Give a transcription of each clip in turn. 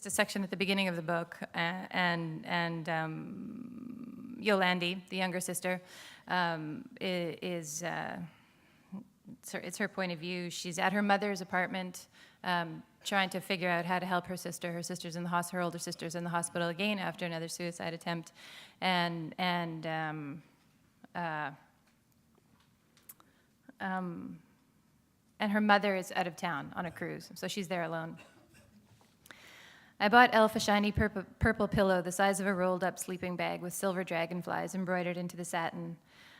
It's a section at the beginning of the book, and Yolandi, the younger sister, it's her point of view. She's at her mother's apartment, trying to figure out how to help her sister. Her sister's in the hospital. Her older sister's in the hospital again after another suicide attempt, and her mother is out of town on a cruise, so she's there alone. I bought Elf a shiny purple pillow the size of a rolled-up sleeping bag with silver dragonflies embroidered into the satin.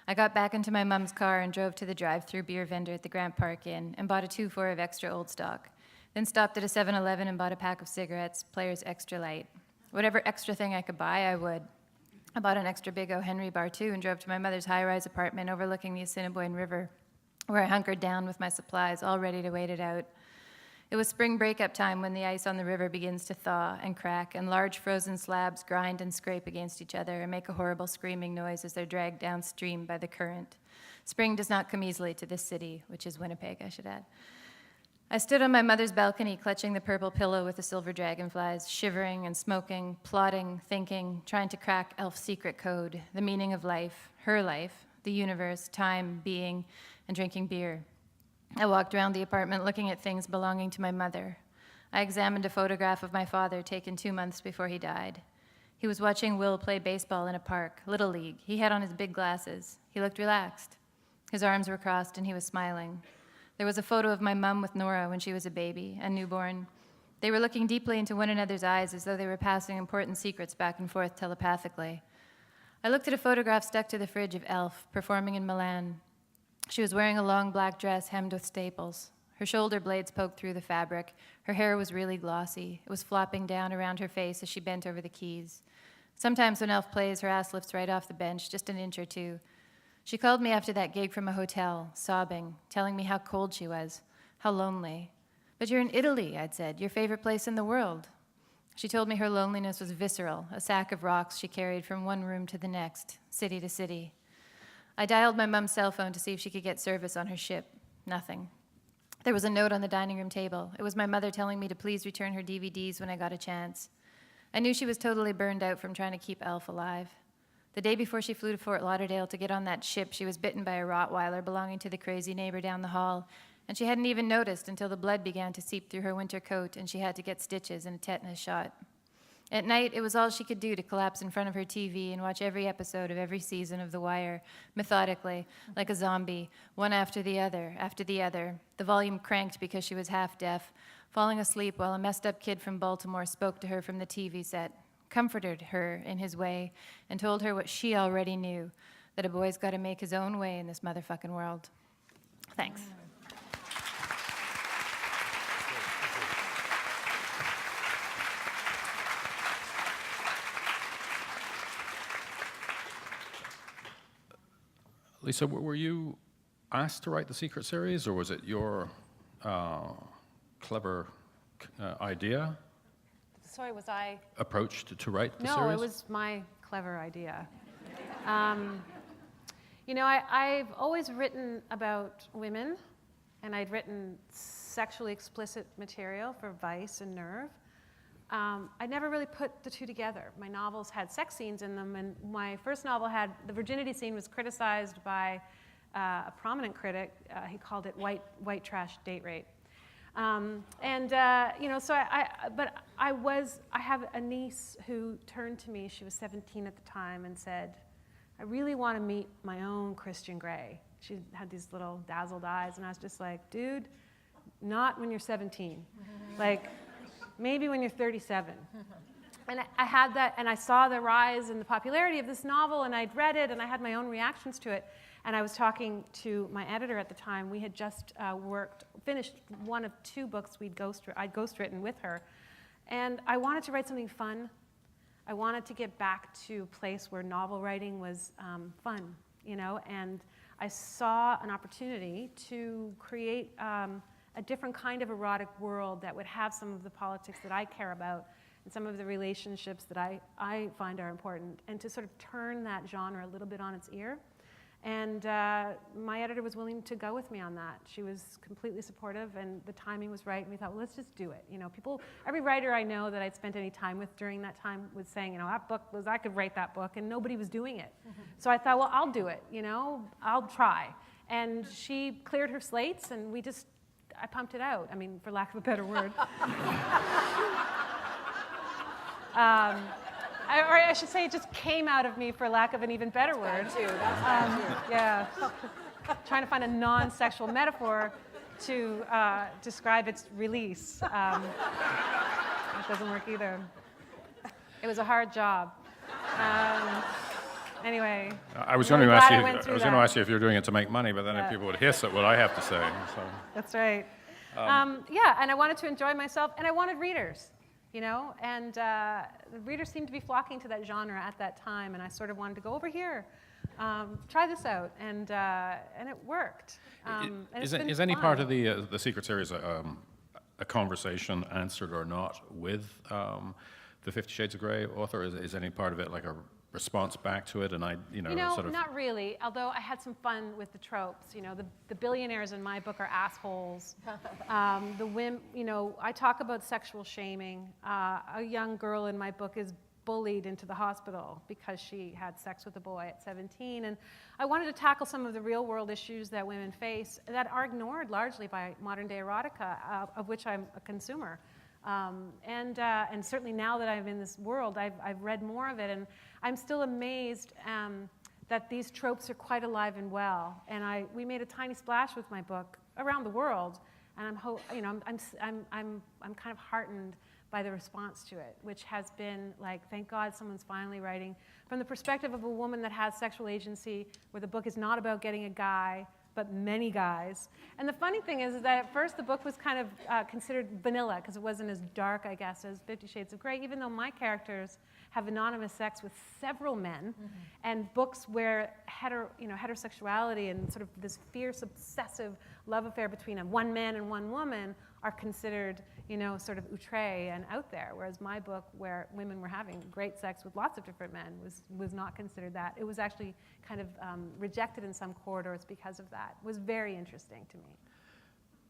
I got back into my mom's car and drove to the drive-through beer vendor at the Grant Park Inn and bought a 2-4 of extra old stock. Then stopped at a 7-Eleven and bought a pack of cigarettes, Players Extra Light. Whatever extra thing I could buy, I would. I bought an extra big O. Henry bar, too, and drove to my mother's high-rise apartment overlooking the Assiniboine River, where I hunkered down with my supplies, all ready to wait it out. It was spring breakup time when the ice on the river begins to thaw and crack, and large frozen slabs grind and scrape against each other and make a horrible screaming noise as they're dragged downstream by the current. Spring does not come easily to this city, which is Winnipeg, I should add. I stood on my mother's balcony, clutching the purple pillow with the silver dragonflies, shivering and smoking, plotting, thinking, trying to crack Elf's secret code, the meaning of life, her life, the universe, time, being, and drinking beer. I walked around the apartment looking at things belonging to my mother. I examined a photograph of my father taken 2 months before he died. He was watching Will play baseball in a park, Little League. He had on his big glasses. He looked relaxed. His arms were crossed and he was smiling. There was a photo of my mom with Nora when she was a baby, a newborn. They were looking deeply into one another's eyes as though they were passing important secrets back and forth telepathically. I looked at a photograph stuck to the fridge of Elf performing in Milan. She was wearing a long black dress hemmed with staples. Her shoulder blades poked through the fabric. Her hair was really glossy. It was flopping down around her face as she bent over the keys. Sometimes when Elf plays, her ass lifts right off the bench, just an inch or two. She called me after that gig from a hotel, sobbing, telling me how cold she was, how lonely. "But you're in Italy," I'd said, "your favorite place in the world." She told me her loneliness was visceral, a sack of rocks she carried from one room to the next, city to city. I dialed my mom's cell phone to see if she could get service on her ship. Nothing. There was a note on the dining room table. It was my mother telling me to please return her DVDs when I got a chance. I knew she was totally burned out from trying to keep Elf alive. The day before she flew to Fort Lauderdale to get on that ship, she was bitten by a Rottweiler belonging to the crazy neighbor down the hall, and she hadn't even noticed until the blood began to seep through her winter coat and she had to get stitches and a tetanus shot. At night, it was all she could do to collapse in front of her TV and watch every episode of every season of The Wire, methodically, like a zombie, one after the other, the volume cranked because she was half deaf, falling asleep while a messed up kid from Baltimore spoke to her from the TV set, comforted her in his way, and told her what she already knew, that a boy's got to make his own way in this motherfucking world. Thanks. Lisa, were you asked to write the Secret series, or was it your clever idea? Sorry, was I? Approach to write the series? No, it was my clever idea. You know, I've always written about women, and I'd written sexually explicit material for Vice and Nerve. I never really put the two together. My novels had sex scenes in them, and my first novel had, the virginity scene was criticized by a prominent critic. He called it white trash date rape. You know, so I have a niece who turned to me, she was 17 at the time, and said, "I really want to meet my own Christian Grey." She had these little dazzled eyes, and I was just like, dude, not when you're 17. Like, maybe when you're 37. And I had that, and I saw the rise in the popularity of this novel, and I'd read it, and I had my own reactions to it. And I was talking to my editor at the time. We had just finished one of 2 books I'd ghostwritten with her. And I wanted to write something fun. I wanted to get back to a place where novel writing was fun, you know? And I saw an opportunity to create a different kind of erotic world that would have some of the politics that I care about and some of the relationships that I find are important, and to sort of turn that genre a little bit on its ear. And my editor was willing to go with me on that. She was completely supportive, and the timing was right. And we thought, well, let's just do it. You know, every writer I know that I'd spent any time with during that time was saying, you know, I could write that book, and nobody was doing it. So I thought, well, I'll do it. You know, I'll try. And she cleared her slates, and I pumped it out. I mean, for lack of a better word. Or I should say, it just came out of me, for lack of an even better word. That's bad too. Yeah. Trying to find a non-sexual metaphor to describe its release. That doesn't work either. It was a hard job. Anyway. I was I'm going to really ask glad you. I went through I was going to that. ask you if you were doing it to make money, but then if people would hiss at what I have to say. So. That's right. Yeah, and I wanted to enjoy myself, and I wanted readers. You know, and the readers seemed to be flocking to that genre at that time, and I sort of wanted to go over here, try this out, and it worked. And it's been Is any fun. part of the Secret Series a conversation, answered or not, with the 50 Shades of Grey author? Is any part of it like a response back to it? And sort of. Not really. Although I had some fun with the tropes. You know, the billionaires in my book are assholes. I talk about sexual shaming. A young girl in my book is bullied into the hospital because she had sex with a boy at 17. And I wanted to tackle some of the real world issues that women face that are ignored largely by modern day erotica, of which I'm a consumer. And certainly now that I'm in this world, I've read more of it, and I'm still amazed that these tropes are quite alive and well. And we made a tiny splash with my book around the world, and I'm kind of heartened by the response to it, which has been like, thank God someone's finally writing from the perspective of a woman that has sexual agency, where the book is not about getting a guy, but many guys. And the funny thing is that at first the book was kind of considered vanilla, because it wasn't as dark, I guess, as 50 Shades of Grey, even though my characters have anonymous sex with several men, and books where heterosexuality and sort of this fierce, obsessive love affair between one man and one woman are considered, sort of outre and out there, whereas my book, where women were having great sex with lots of different men, was not considered that. It was actually kind of rejected in some corridors because of that. It was very interesting to me.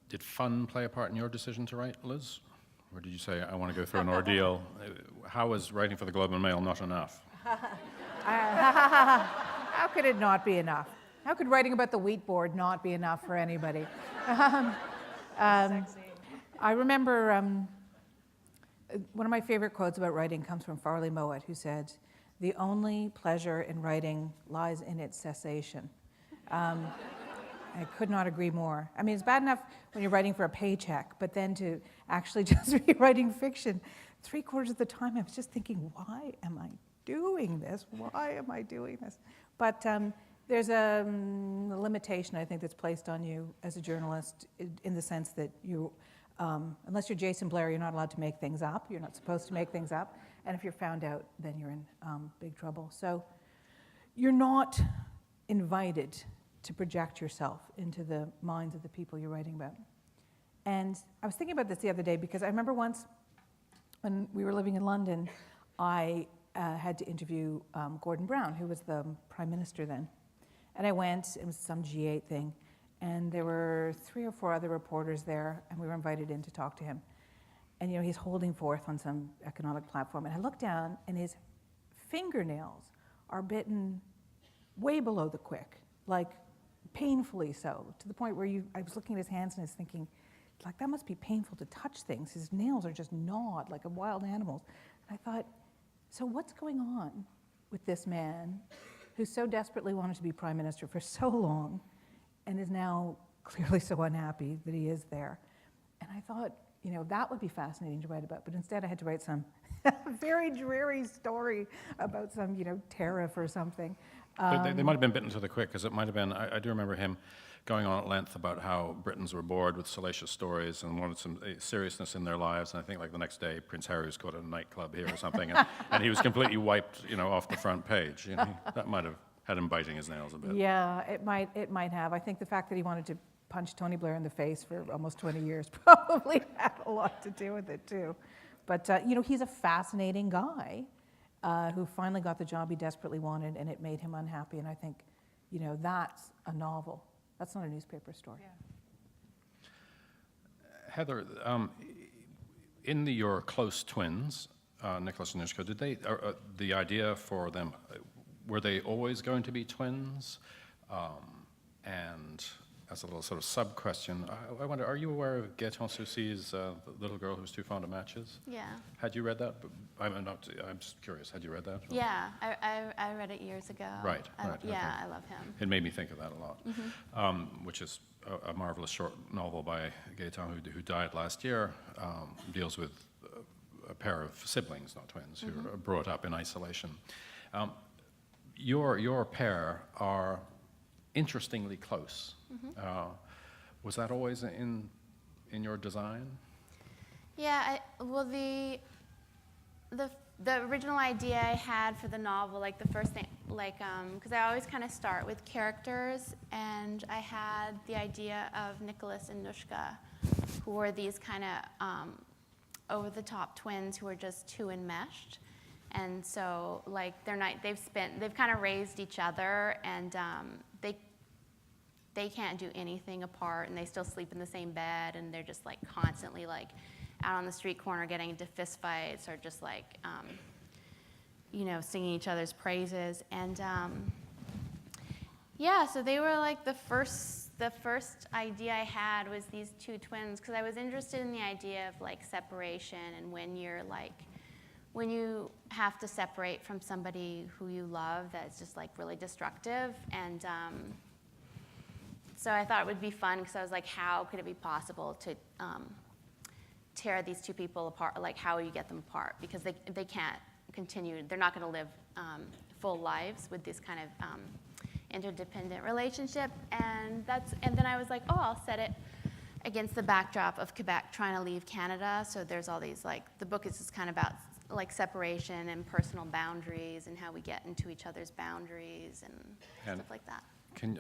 Did fun play a part in your decision to write, Liz? Or did you say, I want to go through an ordeal? How was writing for the Globe and Mail not enough? How could it not be enough? How could writing about the wheat board not be enough for anybody? Sexy. I remember one of my favorite quotes about writing comes from Farley Mowat, who said, "The only pleasure in writing lies in its cessation." I could not agree more. I mean, it's bad enough when you're writing for a paycheck, but then to actually just be writing fiction, 3/4 of the time I was just thinking, why am I doing this? Why am I doing this? But there's a limitation, I think, that's placed on you as a journalist in the sense that you, unless you're Jason Blair, you're not allowed to make things up. You're not supposed to make things up. And if you're found out, then you're in big trouble. So you're not invited to project yourself into the minds of the people you're writing about. And I was thinking about this the other day because I remember once when we were living in London, I had to interview Gordon Brown, who was the Prime Minister then. And I went, it was some G8 thing, and there were 3 or 4 other reporters there, and we were invited in to talk to him. And he's holding forth on some economic platform, and I looked down, and his fingernails are bitten way below the quick, like painfully so, to the point where I was looking at his hands and I was thinking, like, that must be painful to touch things. His nails are just gnawed like a wild animal's. And I thought, so what's going on with this man who so desperately wanted to be Prime Minister for so long and is now clearly so unhappy that he is there? And I thought, that would be fascinating to write about, but instead I had to write some very dreary story about some, tariff or something. They might have been bitten to the quick, because it might have been, I do remember him going on at length about how Britons were bored with salacious stories and wanted some seriousness in their lives. And I think like the next day, Prince Harry was caught at a nightclub here or something, and he was completely wiped, off the front page. That might have had him biting his nails a bit. Yeah, it might have. I think the fact that he wanted to punch Tony Blair in the face for almost 20 years probably had a lot to do with it too. But, he's a fascinating guy who finally got the job he desperately wanted, and it made him unhappy. And I think, that's a novel. That's not a newspaper story. Heather, in your close twins, Nicholas and Nushka, did they, the idea for them, were they always going to be twins? And as a little sort of sub-question, I wonder, are you aware of Gaëtan Soucy's The Little Girl Who's Too Fond of Matches? Yeah. Had you read that? I'm just curious, had you read that? Or? Yeah, I read it years ago. Right, Yeah, okay. I love him. It made me think of that a lot, which is a marvelous short novel by Gaëtan who died last year, deals with a pair of siblings, not twins, who are brought up in isolation. Your pair are interestingly close. Was that always in your design? Yeah, well, the original idea I had for the novel, like the first thing, like, because I always kind of start with characters, and I had the idea of Nicholas and Nushka, who were these kind of over-the-top twins who were just too enmeshed. And so, like, they've kind of raised each other, and they can't do anything apart, and they still sleep in the same bed, and they're just like constantly like out on the street corner getting into fistfights, or just like singing each other's praises. And yeah, so they were like the first idea I had was these two twins, because I was interested in the idea of like separation, and when you have to separate from somebody who you love that's just like really destructive. And so I thought it would be fun, because I was like, how could it be possible to tear these two people apart? Like, how will you get them apart? Because they can't continue, they're not going to live full lives with this kind of interdependent relationship. And then I was like, oh, I'll set it against the backdrop of Quebec trying to leave Canada. So there's all these, like, the book is just kind of about like separation and personal boundaries, and how we get into each other's boundaries and stuff like that.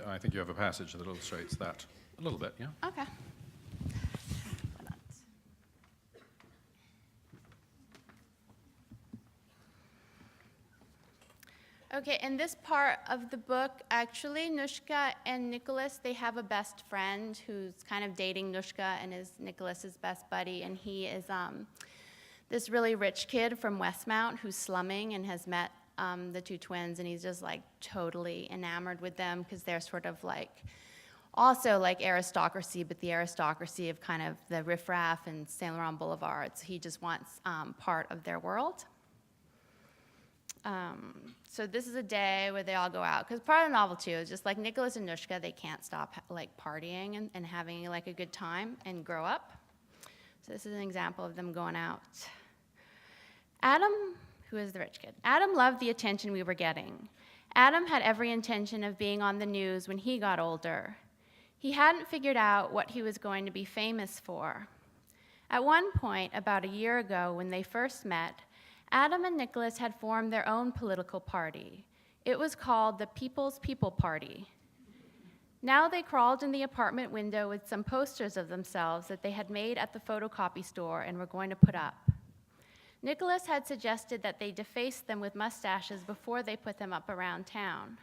I think you have a passage that illustrates that a little bit, yeah? Okay. Okay, in this part of the book, actually, Nushka and Nicholas, they have a best friend who's kind of dating Nushka and is Nicholas's best buddy, and he is this really rich kid from Westmount who's slumming and has met the two twins, and he's just like totally enamored with them, because they're sort of like also like aristocracy, but the aristocracy of kind of the riffraff and Saint Laurent Boulevard. So he just wants part of their world. So this is a day where they all go out, because part of the novel too is just like Nicholas and Nushka, they can't stop like partying and having like a good time and grow up. So this is an example of them going out. Adam, who is the rich kid? Adam loved the attention we were getting. Adam had every intention of being on the news when he got older. He hadn't figured out what he was going to be famous for. At one point, about a year ago, when they first met, Adam and Nicholas had formed their own political party. It was called the People's People Party. Now they crawled in the apartment window with some posters of themselves that they had made at the photocopy store and were going to put up. Nicholas had suggested that they deface them with mustaches before they put them up around town.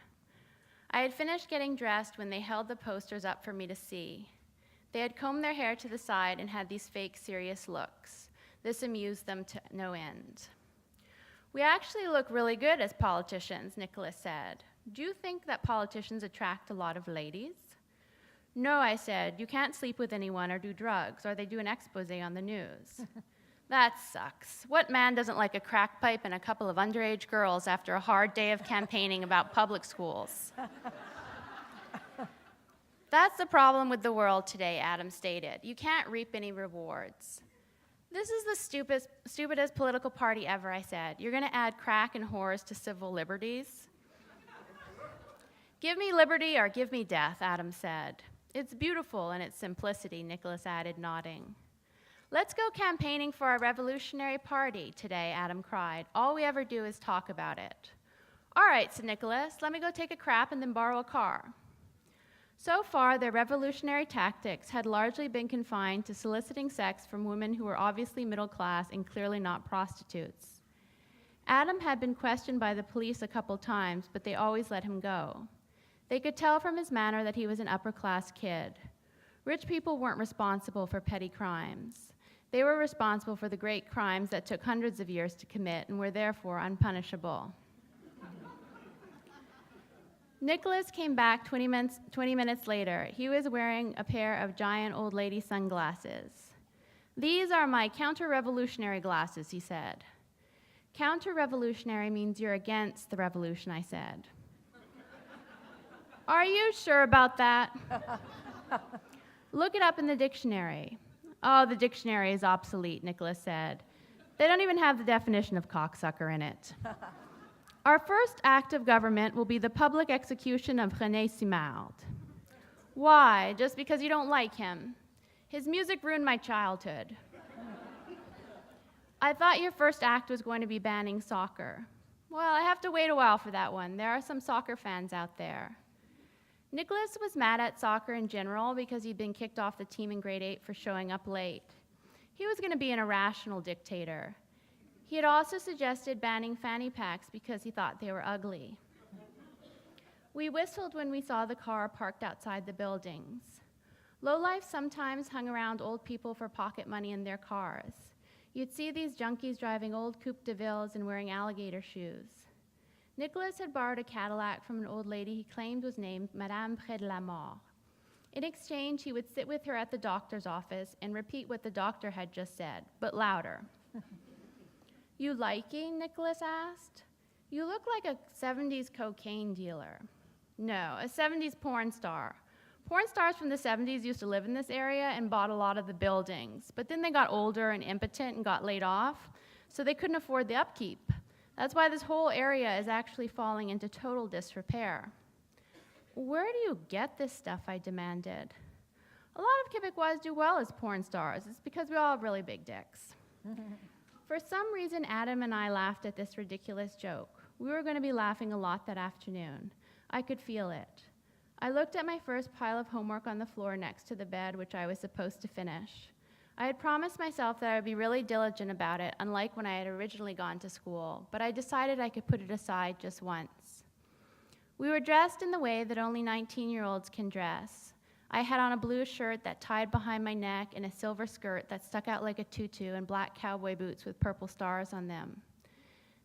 I had finished getting dressed when they held the posters up for me to see. They had combed their hair to the side and had these fake serious looks. This amused them to no end. "We actually look really good as politicians," Nicholas said. "Do you think that politicians attract a lot of ladies?" "No," I said. "You can't sleep with anyone or do drugs, or they do an expose on the news." "That sucks. What man doesn't like a crack pipe and a couple of underage girls after a hard day of campaigning about public schools?" "That's the problem with the world today," Adam stated. "You can't reap any rewards." "This is the stupidest political party ever," I said. "You're going to add crack and whores to civil liberties?" "Give me liberty or give me death," Adam said. "It's beautiful in its simplicity," Nicholas added, nodding. "Let's go campaigning for our revolutionary party today," Adam cried. "All we ever do is talk about it." "All right," said Nicholas. "Let me go take a crap and then borrow a car." So far, their revolutionary tactics had largely been confined to soliciting sex from women who were obviously middle class and clearly not prostitutes. Adam had been questioned by the police a couple times, but they always let him go. They could tell from his manner that he was an upper-class kid. Rich people weren't responsible for petty crimes. They were responsible for the great crimes that took hundreds of years to commit and were therefore unpunishable. Nicholas came back 20 minutes later. He was wearing a pair of giant old lady sunglasses. "These are my counter-revolutionary glasses," he said. "Counter-revolutionary means you're against the revolution," I said. "Are you sure about that?" "Look it up in the dictionary." "Oh, the dictionary is obsolete," Nicholas said. "They don't even have the definition of cocksucker in it." "Our first act of government will be the public execution of René Simard." "Why? Just because you don't like him? His music ruined my childhood." "I thought your first act was going to be banning soccer." "Well, I have to wait a while for that one. There are some soccer fans out there." Nicholas was mad at soccer in general because he'd been kicked off the team in grade 8 for showing up late. He was going to be an irrational dictator. He had also suggested banning fanny packs because he thought they were ugly. We whistled when we saw the car parked outside the buildings. Lowlife sometimes hung around old people for pocket money in their cars. You'd see these junkies driving old Coupe de Villes and wearing alligator shoes. Nicholas had borrowed a Cadillac from an old lady he claimed was named Madame Près de la Mort. In exchange, he would sit with her at the doctor's office and repeat what the doctor had just said, but louder. "You liking?" Nicholas asked. "You look like a 70s cocaine dealer." "No, a 70s porn star. Porn stars from the 70s used to live in this area and bought a lot of the buildings, but then they got older and impotent and got laid off, so they couldn't afford the upkeep. That's why this whole area is actually falling into total disrepair." "Where do you get this stuff?" I demanded. "A lot of Quebecois do well as porn stars. It's because we all have really big dicks." For some reason, Adam and I laughed at this ridiculous joke. We were going to be laughing a lot that afternoon. I could feel it. I looked at my first pile of homework on the floor next to the bed, which I was supposed to finish. I had promised myself that I would be really diligent about it, unlike when I had originally gone to school, but I decided I could put it aside just once. We were dressed in the way that only 19-year-olds can dress. I had on a blue shirt that tied behind my neck and a silver skirt that stuck out like a tutu and black cowboy boots with purple stars on them.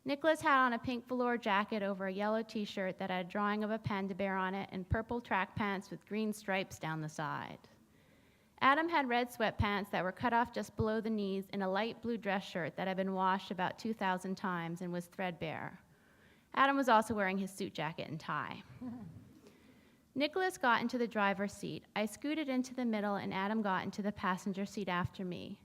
Nicholas had on a pink velour jacket over a yellow t-shirt that had a drawing of a panda bear on it and purple track pants with green stripes down the side. Adam had red sweatpants that were cut off just below the knees and a light blue dress shirt that had been washed about 2,000 times and was threadbare. Adam was also wearing his suit jacket and tie. Nicholas got into the driver's seat. I scooted into the middle, and Adam got into the passenger seat after me.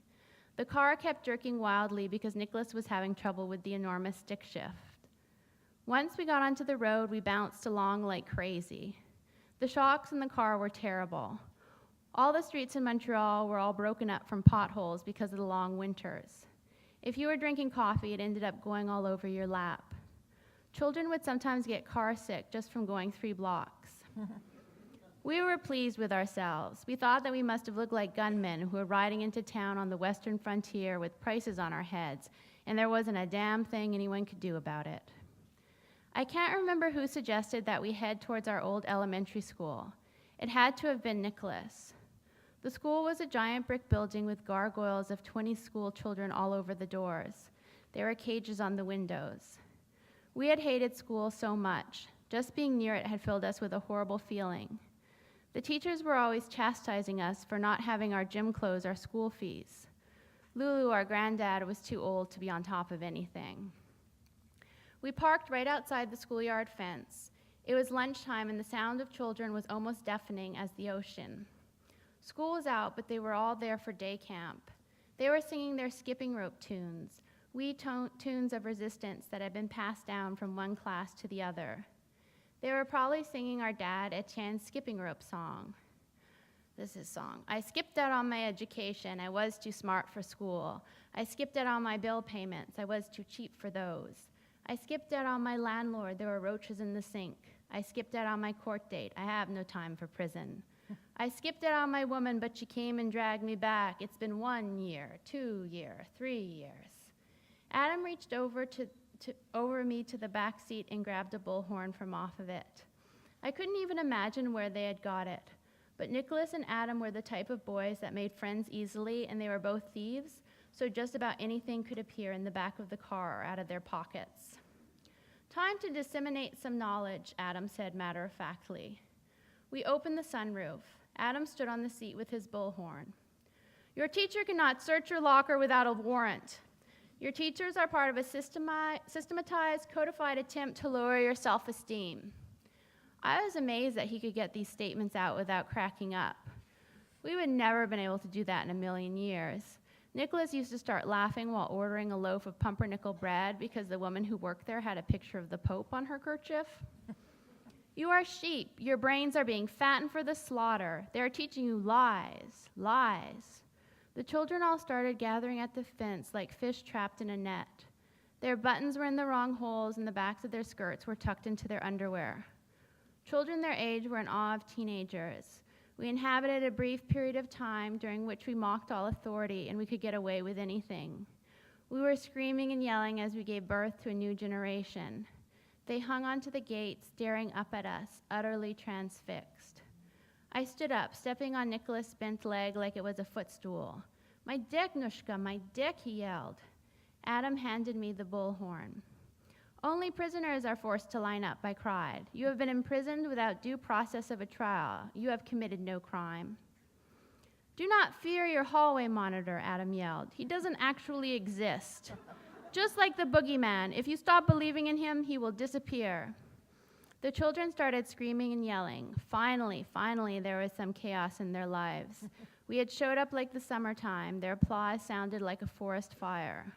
The car kept jerking wildly because Nicholas was having trouble with the enormous stick shift. Once we got onto the road, we bounced along like crazy. The shocks in the car were terrible. All the streets in Montreal were all broken up from potholes because of the long winters. If you were drinking coffee, it ended up going all over your lap. Children would sometimes get car sick just from going 3 blocks. We were pleased with ourselves. We thought that we must have looked like gunmen who were riding into town on the western frontier with prices on our heads, and there wasn't a damn thing anyone could do about it. I can't remember who suggested that we head towards our old elementary school. It had to have been Nicholas. The school was a giant brick building with gargoyles of 20 school children all over the doors. There were cages on the windows. We had hated school so much. Just being near it had filled us with a horrible feeling. The teachers were always chastising us for not having our gym clothes our school fees. Lulu, our granddad, was too old to be on top of anything. We parked right outside the schoolyard fence. It was lunchtime, and the sound of children was almost deafening as the ocean. School was out, but they were all there for day camp. They were singing their skipping rope tunes, wee tunes of resistance that had been passed down from one class to the other. They were probably singing our dad Etienne's skipping rope song. This is his song. I skipped out on my education. I was too smart for school. I skipped out on my bill payments. I was too cheap for those. I skipped out on my landlord. There were roaches in the sink. I skipped out on my court date. I have no time for prison. I skipped out on my woman, but she came and dragged me back. It's been 1 year, 2 years, 3 years. Adam reached over me to the back seat and grabbed a bullhorn from off of it. I couldn't even imagine where they had got it. But Nicholas and Adam were the type of boys that made friends easily, and they were both thieves, so just about anything could appear in the back of the car or out of their pockets. "Time to disseminate some knowledge," Adam said matter-of-factly. We opened the sunroof. Adam stood on the seat with his bullhorn. "Your teacher cannot search your locker without a warrant. Your teachers are part of a systematized, codified attempt to lower your self-esteem." I was amazed that he could get these statements out without cracking up. We would never have been able to do that in a million years. Nicholas used to start laughing while ordering a loaf of pumpernickel bread because the woman who worked there had a picture of the Pope on her kerchief. "You are sheep. Your brains are being fattened for the slaughter. They are teaching you lies, lies." The children all started gathering at the fence like fish trapped in a net. Their buttons were in the wrong holes, and the backs of their skirts were tucked into their underwear. Children their age were in awe of teenagers. We inhabited a brief period of time during which we mocked all authority and we could get away with anything. We were screaming and yelling as we gave birth to a new generation. They hung onto the gate, staring up at us, utterly transfixed. I stood up, stepping on Nicholas' bent leg like it was a footstool. "My dick, Nushka, my dick," he yelled. Adam handed me the bullhorn. "Only prisoners are forced to line up," I cried. "You have been imprisoned without due process of a trial. You have committed no crime." "Do not fear your hallway monitor," Adam yelled. "He doesn't actually exist. Just like the boogeyman, if you stop believing in him, he will disappear." The children started screaming and yelling. Finally, there was some chaos in their lives. We had showed up like the summertime. Their applause sounded like a forest fire.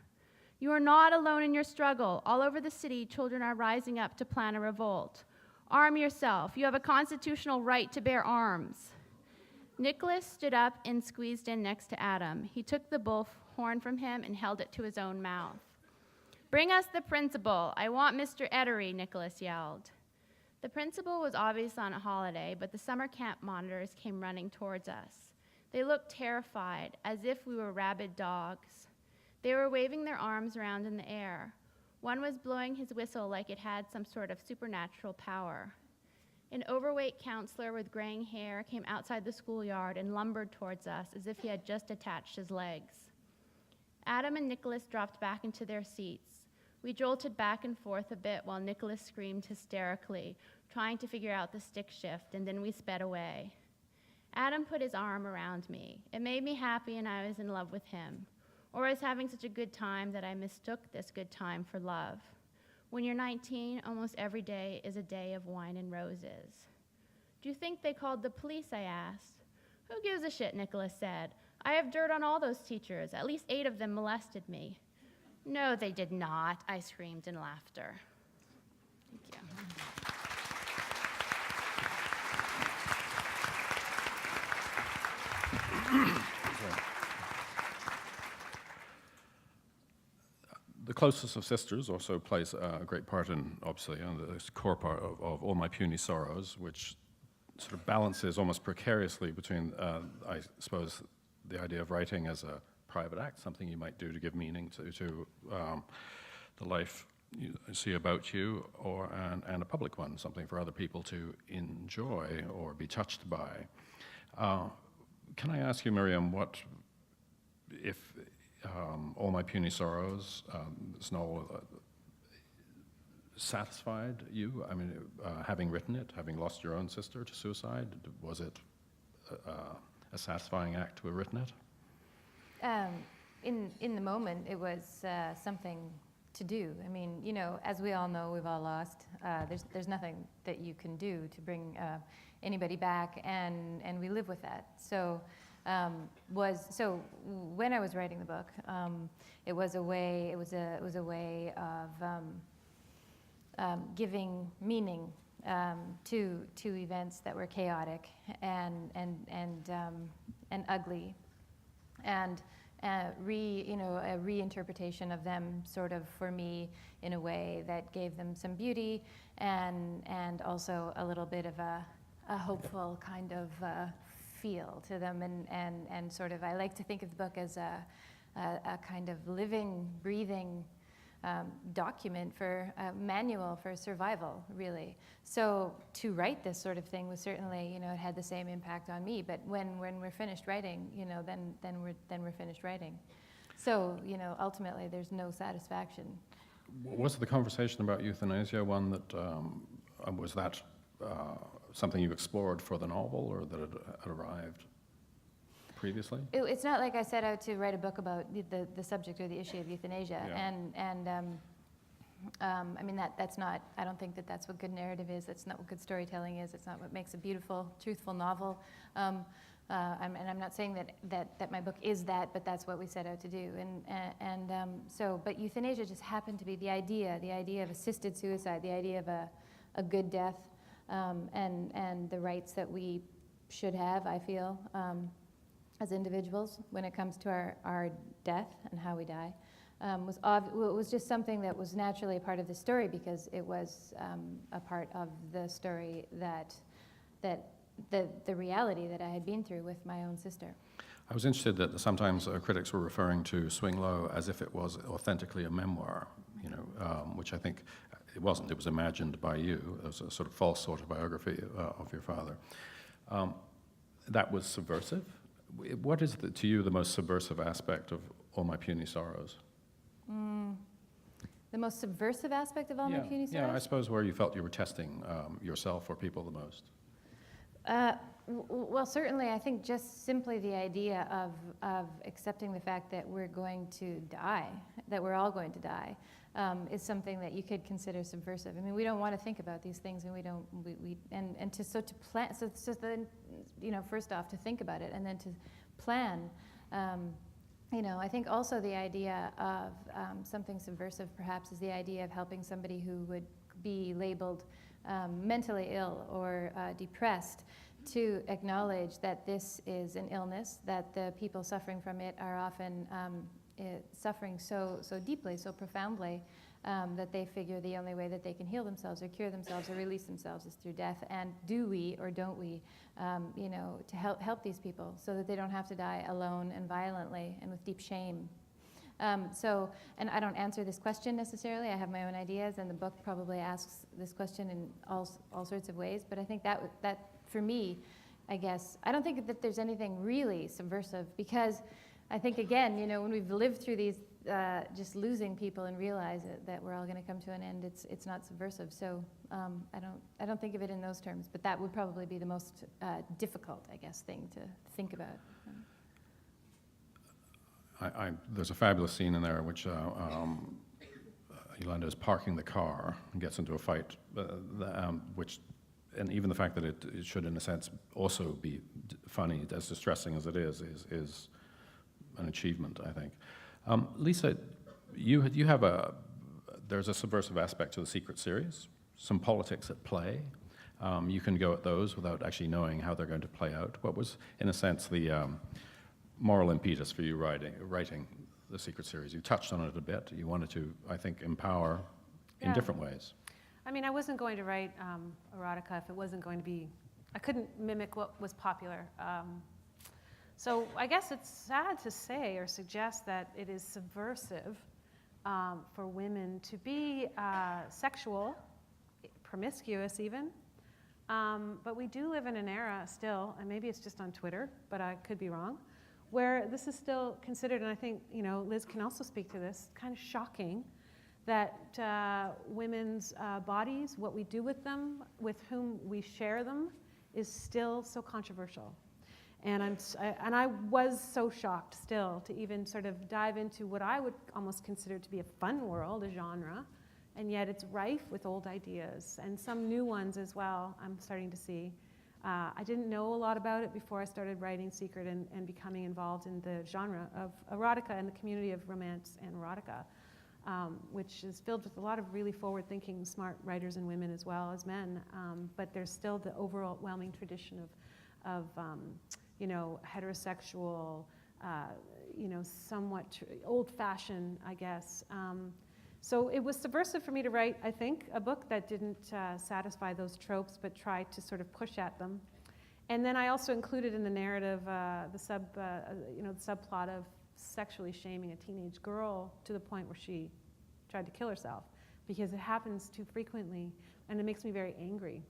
"You are not alone in your struggle. All over the city, children are rising up to plan a revolt. Arm yourself. You have a constitutional right to bear arms." Nicholas stood up and squeezed in next to Adam. He took the bullhorn from him and held it to his own mouth. "Bring us the principal. I want Mr. Ettery," Nicholas yelled. The principal was obviously on a holiday, but the summer camp monitors came running towards us. They looked terrified, as if we were rabid dogs. They were waving their arms around in the air. One was blowing his whistle like it had some sort of supernatural power. An overweight counselor with graying hair came outside the schoolyard and lumbered towards us as if he had just attached his legs. Adam and Nicholas dropped back into their seats. We jolted back and forth a bit while Nicholas screamed hysterically, trying to figure out the stick shift, and then we sped away. Adam put his arm around me. It made me happy, and I was in love with him. Or I was having such a good time that I mistook this good time for love. When you're 19, almost every day is a day of wine and roses. "Do you think they called the police?" I asked. "Who gives a shit?" Nicholas said. "I have dirt on all those teachers. At least 8 of them molested me." "No, they did not," I screamed in laughter. Thank you. The closest of sisters also plays a great part in, obviously, the core part of All My Puny Sorrows, which sort of balances almost precariously between, I suppose, the idea of writing as a private act, something you might do to give meaning to the life you see about you, and a public one, something for other people to enjoy or be touched by. Can I ask you, Miriam, what if All My Puny Sorrows, this novel, satisfied you? I mean, having written it, having lost your own sister to suicide, was it a satisfying act to have written it? In the moment, it was something to do. I mean, you know, as we all know, we've all lost. There's nothing that you can do to bring anybody back, and we live with that. So when I was writing the book, it was a way of giving meaning to events that were chaotic and ugly, and a reinterpretation of them, sort of, for me, in a way that gave them some beauty and also a little bit of a hopeful kind of feel to them, and sort of, I like to think of the book as a kind of living, breathing document for manual for survival, really. So to write this sort of thing was certainly, it had the same impact on me. But when we're finished writing, then we're finished writing. So, ultimately, there's no satisfaction. Was the conversation about euthanasia one that, was that something you explored for the novel, or that it had arrived previously? It's not like I set out to write a book about the subject or the issue of euthanasia. Yeah. I mean, that's not, I don't think that's what good narrative is. That's not what good storytelling is. It's not what makes a beautiful, truthful novel. And I'm not saying that my book is that, but that's what we set out to do. But euthanasia just happened to be the idea of assisted suicide, the idea of a good death, and the rights that we should have, I feel, as individuals when it comes to our death and how we die. Was just something that was naturally a part of the story, because it was a part of the story that the reality that I had been through with my own sister. I was interested that sometimes critics were referring to Swing Low as if it was authentically a memoir, which I think it wasn't. It was imagined by you as a sort of false autobiography of your father. That was subversive. What is, to you, the most subversive aspect of All My Puny Sorrows? The most subversive aspect of All My Puny Sorrows? Yeah, I suppose where you felt you were testing yourself or people the most. Well, certainly, I think just simply the idea of accepting the fact that we're going to die, that we're all going to die, is something that you could consider subversive. I mean, we don't want to think about these things, and to plan. So then, first off, to think about it, and then to plan. I think also the idea of something subversive, perhaps, is the idea of helping somebody who would be labeled mentally ill or depressed, to acknowledge that this is an illness, that the people suffering from it are often suffering so deeply, so profoundly, that they figure the only way that they can heal themselves or cure themselves or release themselves is through death. And do we or don't we, to help these people so that they don't have to die alone and violently and with deep shame. And I don't answer this question necessarily. I have my own ideas, and the book probably asks this question in all sorts of ways. But I think that for me, I guess, I don't think that there's anything really subversive, because I think, again, when we've lived through these, just losing people and realize that we're all going to come to an end, it's not subversive. So I don't think of it in those terms. But that would probably be the most difficult, I guess, thing to think about. There's a fabulous scene in there in which Yolanda is parking the car and gets into a fight, and even the fact that it should, in a sense, also be funny, as distressing as it is an achievement, I think. Lisa, there's a subversive aspect to the Secret series, some politics at play. You can go at those without actually knowing how they're going to play out. What was, in a sense, the moral impetus for you writing the Secret series? You touched on it a bit. You wanted to, I think, empower in different ways. I mean, I wasn't going to write erotica if it wasn't going to be, I couldn't mimic what was popular. So I guess it's sad to say or suggest that it is subversive for women to be sexual, promiscuous even. But we do live in an era still, and maybe it's just on Twitter, but I could be wrong, where this is still considered, and I think, Liz can also speak to this, kind of shocking that women's bodies, what we do with them, with whom we share them, is still so controversial. And I was so shocked still to even sort of dive into what I would almost consider to be a fun world, a genre, and yet it's rife with old ideas, and some new ones as well I'm starting to see. I didn't know a lot about it before I started writing Secret and becoming involved in the genre of erotica and the community of romance and erotica, which is filled with a lot of really forward-thinking, smart writers and women as well as men. But there's still the overwhelming tradition of heterosexual, somewhat old-fashioned, I guess. So it was subversive for me to write, I think, a book that didn't satisfy those tropes, but tried to sort of push at them. And then I also included in the narrative the subplot of sexually shaming a teenage girl to the point where she tried to kill herself, because it happens too frequently, and it makes me very angry.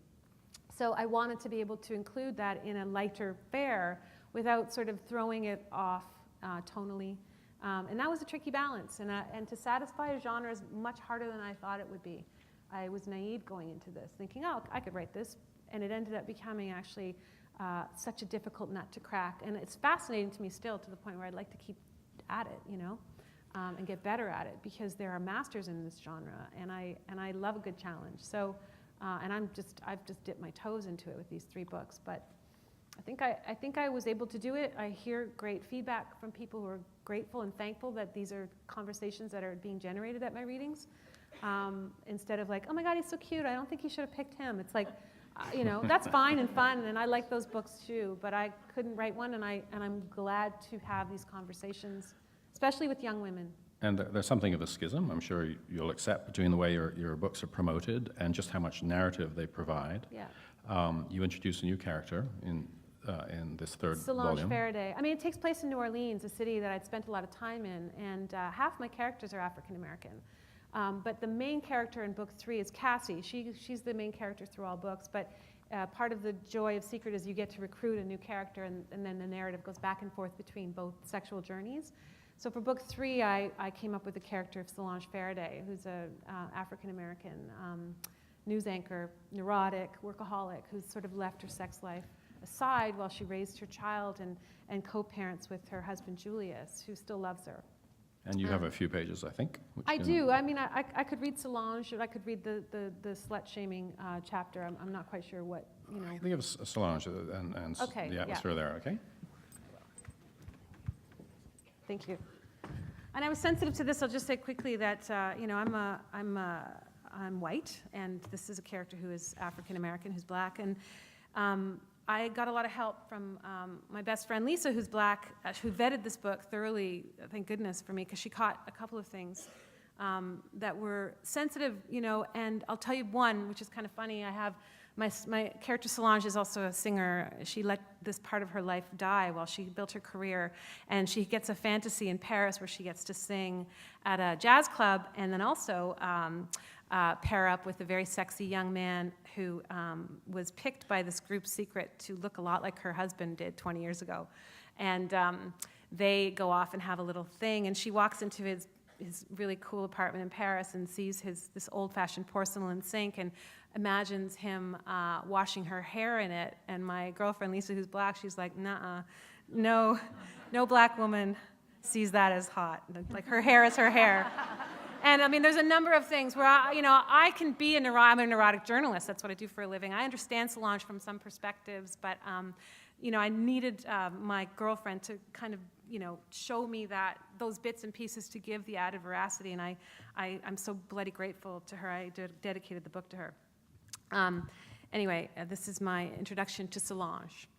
So I wanted to be able to include that in a lighter fare without sort of throwing it off tonally. And that was a tricky balance. And to satisfy a genre is much harder than I thought it would be. I was naive going into this, thinking, oh, I could write this. And it ended up becoming actually such a difficult nut to crack. And it's fascinating to me still, to the point where I'd like to keep at it, you know, and get better at it, because there are masters in this genre, and I love a good challenge. So, and I've just dipped my toes into it with these 3 books, but I think I was able to do it. I hear great feedback from people who are grateful and thankful that these are conversations that are being generated at my readings, instead of like, oh my God, he's so cute, I don't think you should have picked him. It's like, you know, that's fine and fun, and I like those books too, but I couldn't write one, and I'm glad to have these conversations, especially with young women. And there's something of a schism, I'm sure you'll accept, between the way your books are promoted and just how much narrative they provide. Yeah. You introduce a new character in this 3rd Solange volume. Faraday. I mean, it takes place in New Orleans, a city that I'd spent a lot of time in, and half my characters are African American. But the main character in book 3 is Cassie. She's the main character through all books, but part of the joy of Secret is you get to recruit a new character, and then the narrative goes back and forth between both sexual journeys. So for book 3, I came up with the character of Solange Faraday, who's an African American news anchor, neurotic, workaholic, who's sort of left her sex life aside while she raised her child and co-parents with her husband Julius, who still loves her. And you have a few pages, I think. I do. I mean, I could read Solange, or I could read the slut-shaming chapter. I'm not quite sure what, you know. Think of Solange and Okay, the atmosphere there, okay? Thank you. And I was sensitive to this. I'll just say quickly that you know, I'm white, and this is a character who is African American, who's black, and I got a lot of help from my best friend Lisa, who's black, who vetted this book thoroughly, thank goodness for me, because she caught a couple of things that were sensitive, you know, and I'll tell you one, which is kind of funny. I have my character Solange is also a singer. She let this part of her life die while she built her career, and she gets a fantasy in Paris where she gets to sing at a jazz club, and then also pair up with a very sexy young man who was picked by this group Secret to look a lot like her husband did 20 years ago. And they go off and have a little thing, and she walks into his really cool apartment in Paris and sees this old-fashioned porcelain sink and imagines him washing her hair in it. And my girlfriend Lisa, who's black, she's like, nuh-uh, no black woman sees that as hot. Like, her hair is her hair. And I mean, there's a number of things where I can be I'm a neurotic journalist. That's what I do for a living. I understand Solange from some perspectives, but I needed my girlfriend to kind of show me those bits and pieces to give the added veracity. And I'm so bloody grateful to her. I dedicated the book to her. Anyway, this is my introduction to Solange.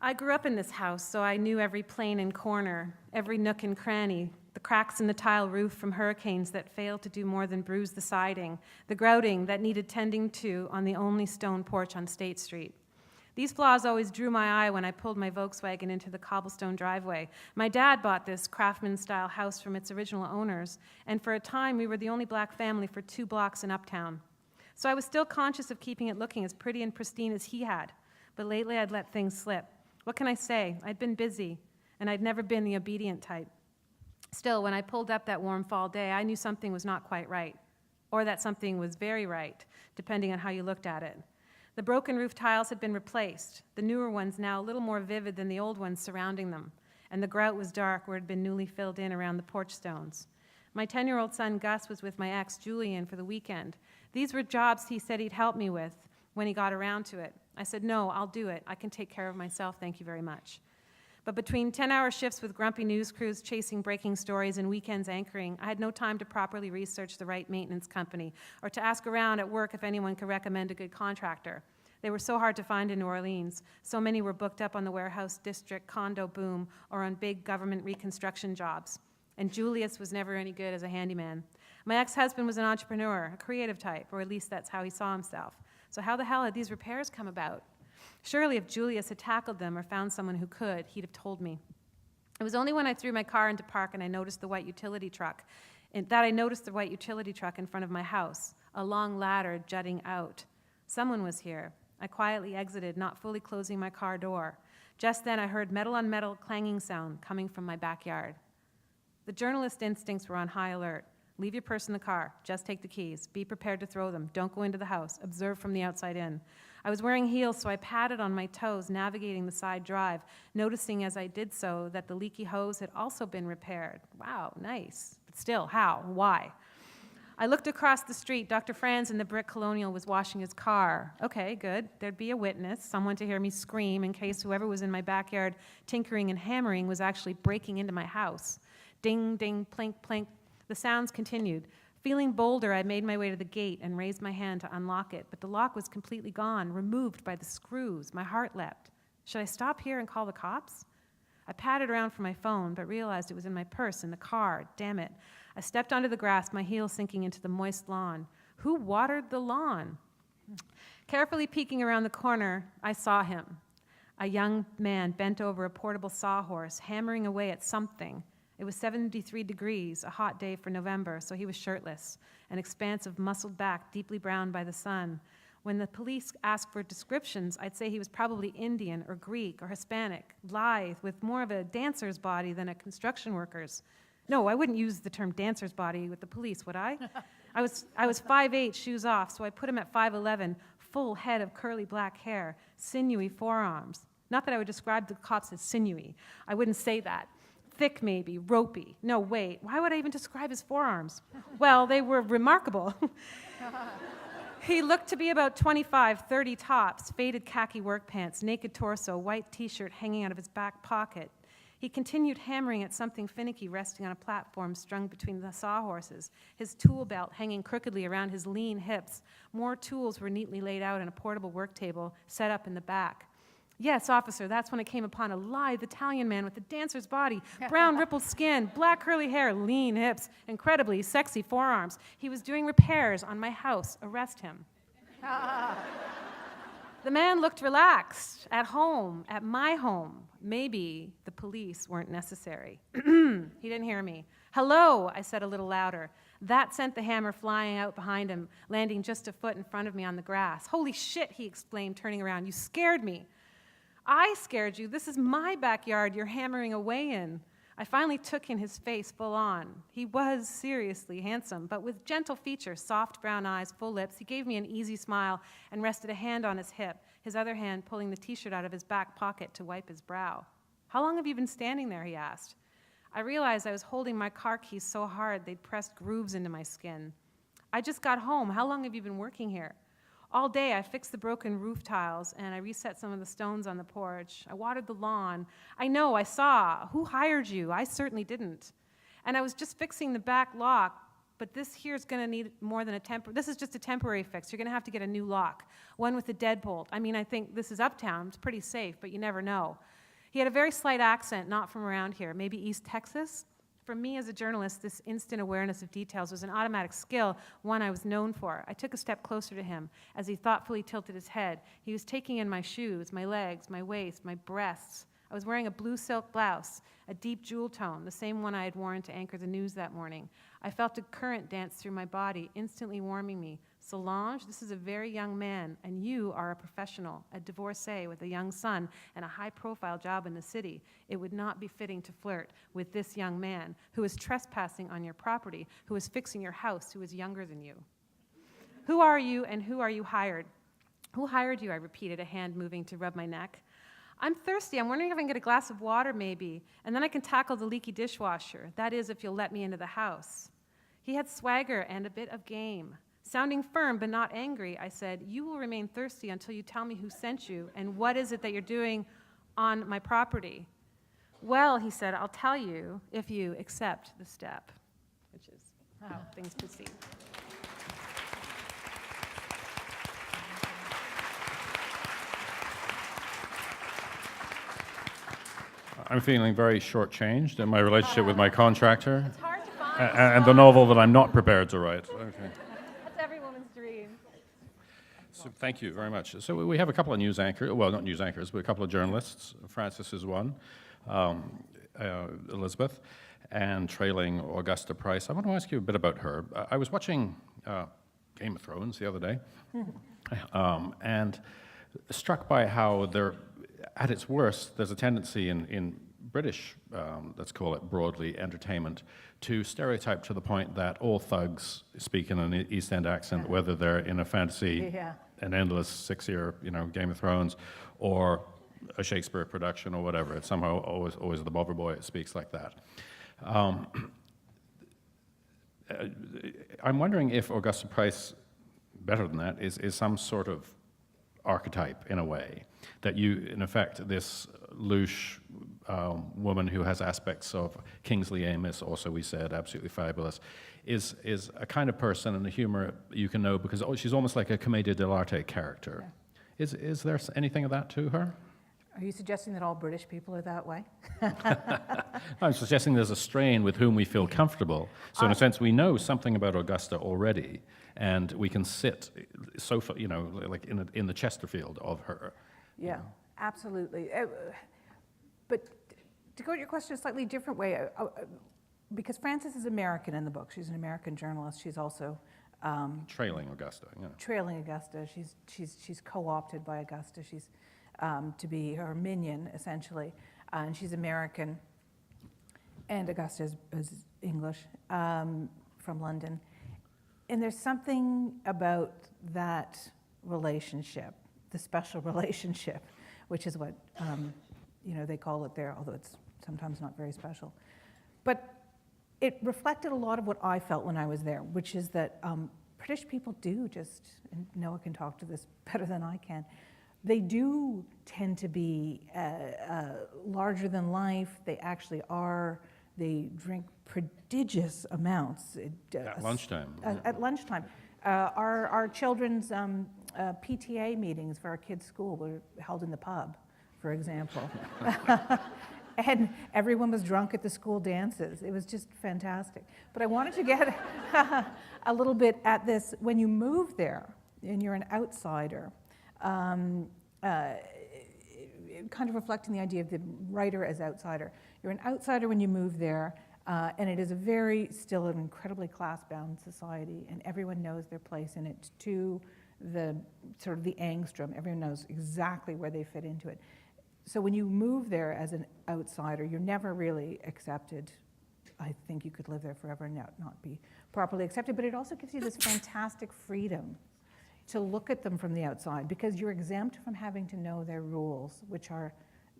I grew up in this house, so I knew every plane and corner, every nook and cranny, the cracks in the tile roof from hurricanes that failed to do more than bruise the siding, the grouting that needed tending to on the only stone porch on State Street. These flaws always drew my eye when I pulled my Volkswagen into the cobblestone driveway. My dad bought this craftsman-style house from its original owners, and for a time we were the only black family for 2 blocks in Uptown. So I was still conscious of keeping it looking as pretty and pristine as he had, but lately I'd let things slip. What can I say? I'd been busy, and I'd never been the obedient type. Still, when I pulled up that warm fall day, I knew something was not quite right, or that something was very right, depending on how you looked at it. The broken roof tiles had been replaced, the newer ones now a little more vivid than the old ones surrounding them, and the grout was dark where it had been newly filled in around the porch stones. My 10-year-old son Gus was with my ex, Julian, for the weekend. These were jobs he said he'd help me with when he got around to it. I said, no, I'll do it. I can take care of myself, thank you very much. But between 10-hour shifts with grumpy news crews chasing breaking stories and weekends anchoring, I had no time to properly research the right maintenance company or to ask around at work if anyone could recommend a good contractor. They were so hard to find in New Orleans. So many were booked up on the warehouse district condo boom or on big government reconstruction jobs. And Julius was never any good as a handyman. My ex-husband was an entrepreneur, a creative type, or at least that's how he saw himself. So how the hell had these repairs come about? Surely if Julius had tackled them or found someone who could, he'd have told me. It was only when I threw my car into park and I noticed the white utility truck. that I noticed the white utility truck in front of my house, a long ladder jutting out. Someone was here. I quietly exited, not fully closing my car door. Just then, I heard metal-on-metal clanging sound coming from my backyard. The journalist instincts were on high alert. Leave your purse in the car. Just take the keys. Be prepared to throw them. Don't go into the house. Observe from the outside in. I was wearing heels, so I padded on my toes, navigating the side drive, noticing as I did so that the leaky hose had also been repaired. Wow, nice. But still, how? Why? I looked across the street. Dr. Franz in the brick colonial was washing his car. Okay, good. There'd be a witness, someone to hear me scream in case whoever was in my backyard tinkering and hammering was actually breaking into my house. Ding, ding, plink, plink. The sounds continued. Feeling bolder, I made my way to the gate and raised my hand to unlock it, but the lock was completely gone, removed by the screws. My heart leapt. Should I stop here and call the cops? I patted around for my phone, but realized it was in my purse in the car. Damn it. I stepped onto the grass, my heels sinking into the moist lawn. Who watered the lawn? Carefully peeking around the corner, I saw him. A young man bent over a portable sawhorse, hammering away at something. It was 73 degrees, a hot day for November, so he was shirtless, an expanse of muscled back, deeply browned by the sun. When the police asked for descriptions, I'd say he was probably Indian or Greek or Hispanic, lithe, with more of a dancer's body than a construction worker's. No, I wouldn't use the term dancer's body with the police, would I? I was 5'8", shoes off, so I put him at 5'11", full head of curly black hair, sinewy forearms. Not that I would describe the cops as sinewy. I wouldn't say that. Thick, maybe, ropey. No, wait, why would I even describe his forearms? Well, they were remarkable. He looked to be about 25, 30 tops, faded khaki work pants, naked torso, white t-shirt hanging out of his back pocket. He continued hammering at something finicky resting on a platform strung between the sawhorses, his tool belt hanging crookedly around his lean hips. More tools were neatly laid out on a portable work table set up in the back. Yes, officer, that's when I came upon a lithe Italian man with a dancer's body, brown rippled skin, black curly hair, lean hips, incredibly sexy forearms. He was doing repairs on my house. Arrest him. The man looked relaxed, at home, at my home. Maybe the police weren't necessary. He didn't hear me. Hello, I said a little louder. That sent the hammer flying out behind him, landing just a foot in front of me on the grass. Holy shit, he exclaimed, turning around. You scared me. I scared you. This is my backyard you're hammering away in. I finally took in his face full on. He was seriously handsome, but with gentle features, soft brown eyes, full lips. He gave me an easy smile and rested a hand on his hip, his other hand pulling the t-shirt out of his back pocket to wipe his brow. How long have you been standing there, he asked. I realized I was holding my car keys so hard they'd pressed grooves into my skin. I just got home. How long have you been working here? All day, I fixed the broken roof tiles, and I reset some of the stones on the porch. I watered the lawn. I know, I saw. Who hired you? I certainly didn't. And I was just fixing the back lock, but this here's going to need more than this is just a temporary fix. You're going to have to get a new lock, one with a deadbolt. I mean, I think this is uptown. It's pretty safe, but you never know. He had a very slight accent, not from around here, maybe East Texas. For me as a journalist, this instant awareness of details was an automatic skill, one I was known for. I took a step closer to him as he thoughtfully tilted his head. He was taking in my shoes, my legs, my waist, my breasts. I was wearing a blue silk blouse, a deep jewel tone, the same one I had worn to anchor the news that morning. I felt a current dance through my body, instantly warming me. Solange, this is a very young man, and you are a professional, a divorcee with a young son and a high-profile job in the city. It would not be fitting to flirt with this young man who is trespassing on your property, who is fixing your house, who is younger than you. Who are you and who are you hired? Who hired you? I repeated, a hand moving to rub my neck. I'm thirsty. I'm wondering if I can get a glass of water, maybe, and then I can tackle the leaky dishwasher. That is, if you'll let me into the house. He had swagger and a bit of game. Sounding firm but not angry, I said, you will remain thirsty until you tell me who sent you and what is it that you're doing on my property. Well, he said, I'll tell you if you accept the step, which is how things proceed. I'm feeling very shortchanged in my relationship with my contractor It's hard to find. and the novel that I'm not prepared to write. Okay. That's every woman's dream. So thank you very much. So we have a couple of news anchors, well, not news anchors, but a couple of journalists. Francis is one, Elizabeth. and trailing Augusta Price. I want to ask you a bit about her. I was watching Game of Thrones the other day, and struck by how at its worst, there's a tendency in British, let's call it broadly, entertainment, to stereotype to the point that all thugs speak in an East End accent, whether they're in a fantasy, an endless 6-year, Game of Thrones, or a Shakespeare production or whatever. It's somehow always the Bobber boy speaks like that. I'm wondering if Augusta Price, better than that, is some sort of archetype in a way, that you, in effect, this louche woman who has aspects of Kingsley Amis, also we said, absolutely fabulous, is a kind of person and the humor you can know because she's almost like a commedia dell'arte character. Yeah. Is there anything of that to her? Are you suggesting that all British people are that way? I'm suggesting there's a strain with whom we feel comfortable. So in a sense, we know something about Augusta already, and we can sit like in the Chesterfield of her. Yeah, absolutely. But to go to your question a slightly different way, because Frances is American in the book. She's an American journalist. She's also trailing Augusta. Yeah. Trailing Augusta. She's co-opted by Augusta. She's to be her minion, essentially. And she's American, and Augusta is English, from London. And there's something about that relationship, the special relationship, which is what they call it there, although it's sometimes not very special. But it reflected a lot of what I felt when I was there, which is that British people do just, and Noah can talk to this better than I can, they do tend to be larger than life. They actually are. They drink prodigious amounts. At lunchtime. At lunchtime. Our children's PTA meetings for our kids' school were held in the pub, for example. And everyone was drunk at the school dances. It was just fantastic. But I wanted to get a little bit at this. When you move there and you're an outsider, kind of reflecting the idea of the writer as outsider. You're an outsider when you move there, and it is still an incredibly class-bound society, and everyone knows their place in it to the sort of the angstrom. Everyone knows exactly where they fit into it. So when you move there as an outsider, you're never really accepted. I think you could live there forever and not be properly accepted, but it also gives you this fantastic freedom to look at them from the outside, because you're exempt from having to know their rules, which are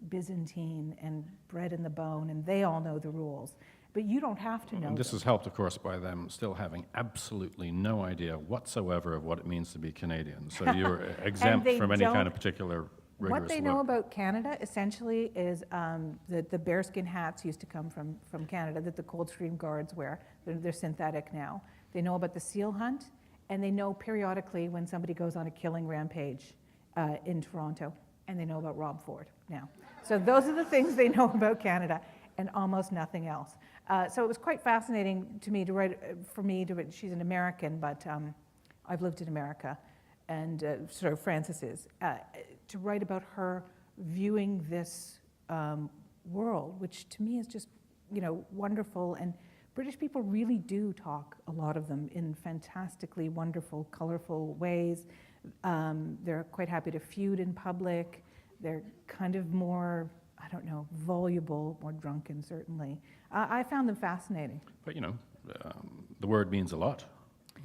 Byzantine and bred in the bone, and they all know the rules. But you don't have to know And this is helped, of course, by them still having absolutely no idea whatsoever of what it means to be Canadian. So you're exempt from any kind of particular rigorous What they know about Canada, essentially, is that the bearskin hats used to come from Canada, that the Coldstream Guards wear. They're synthetic now. They know about the seal hunt, and they know periodically when somebody goes on a killing rampage in Toronto, and they know about Rob Ford now. So those are the things they know about Canada, and almost nothing else. So it was quite fascinating to me to write, she's an American, but I've lived in America, and sort of Frances is, to write about her viewing this world, which to me is just, wonderful. And British people really do talk, a lot of them, in fantastically wonderful, colorful ways. They're quite happy to feud in public. They're kind of more, voluble, more drunken, certainly. I found them fascinating. But, the word means a lot.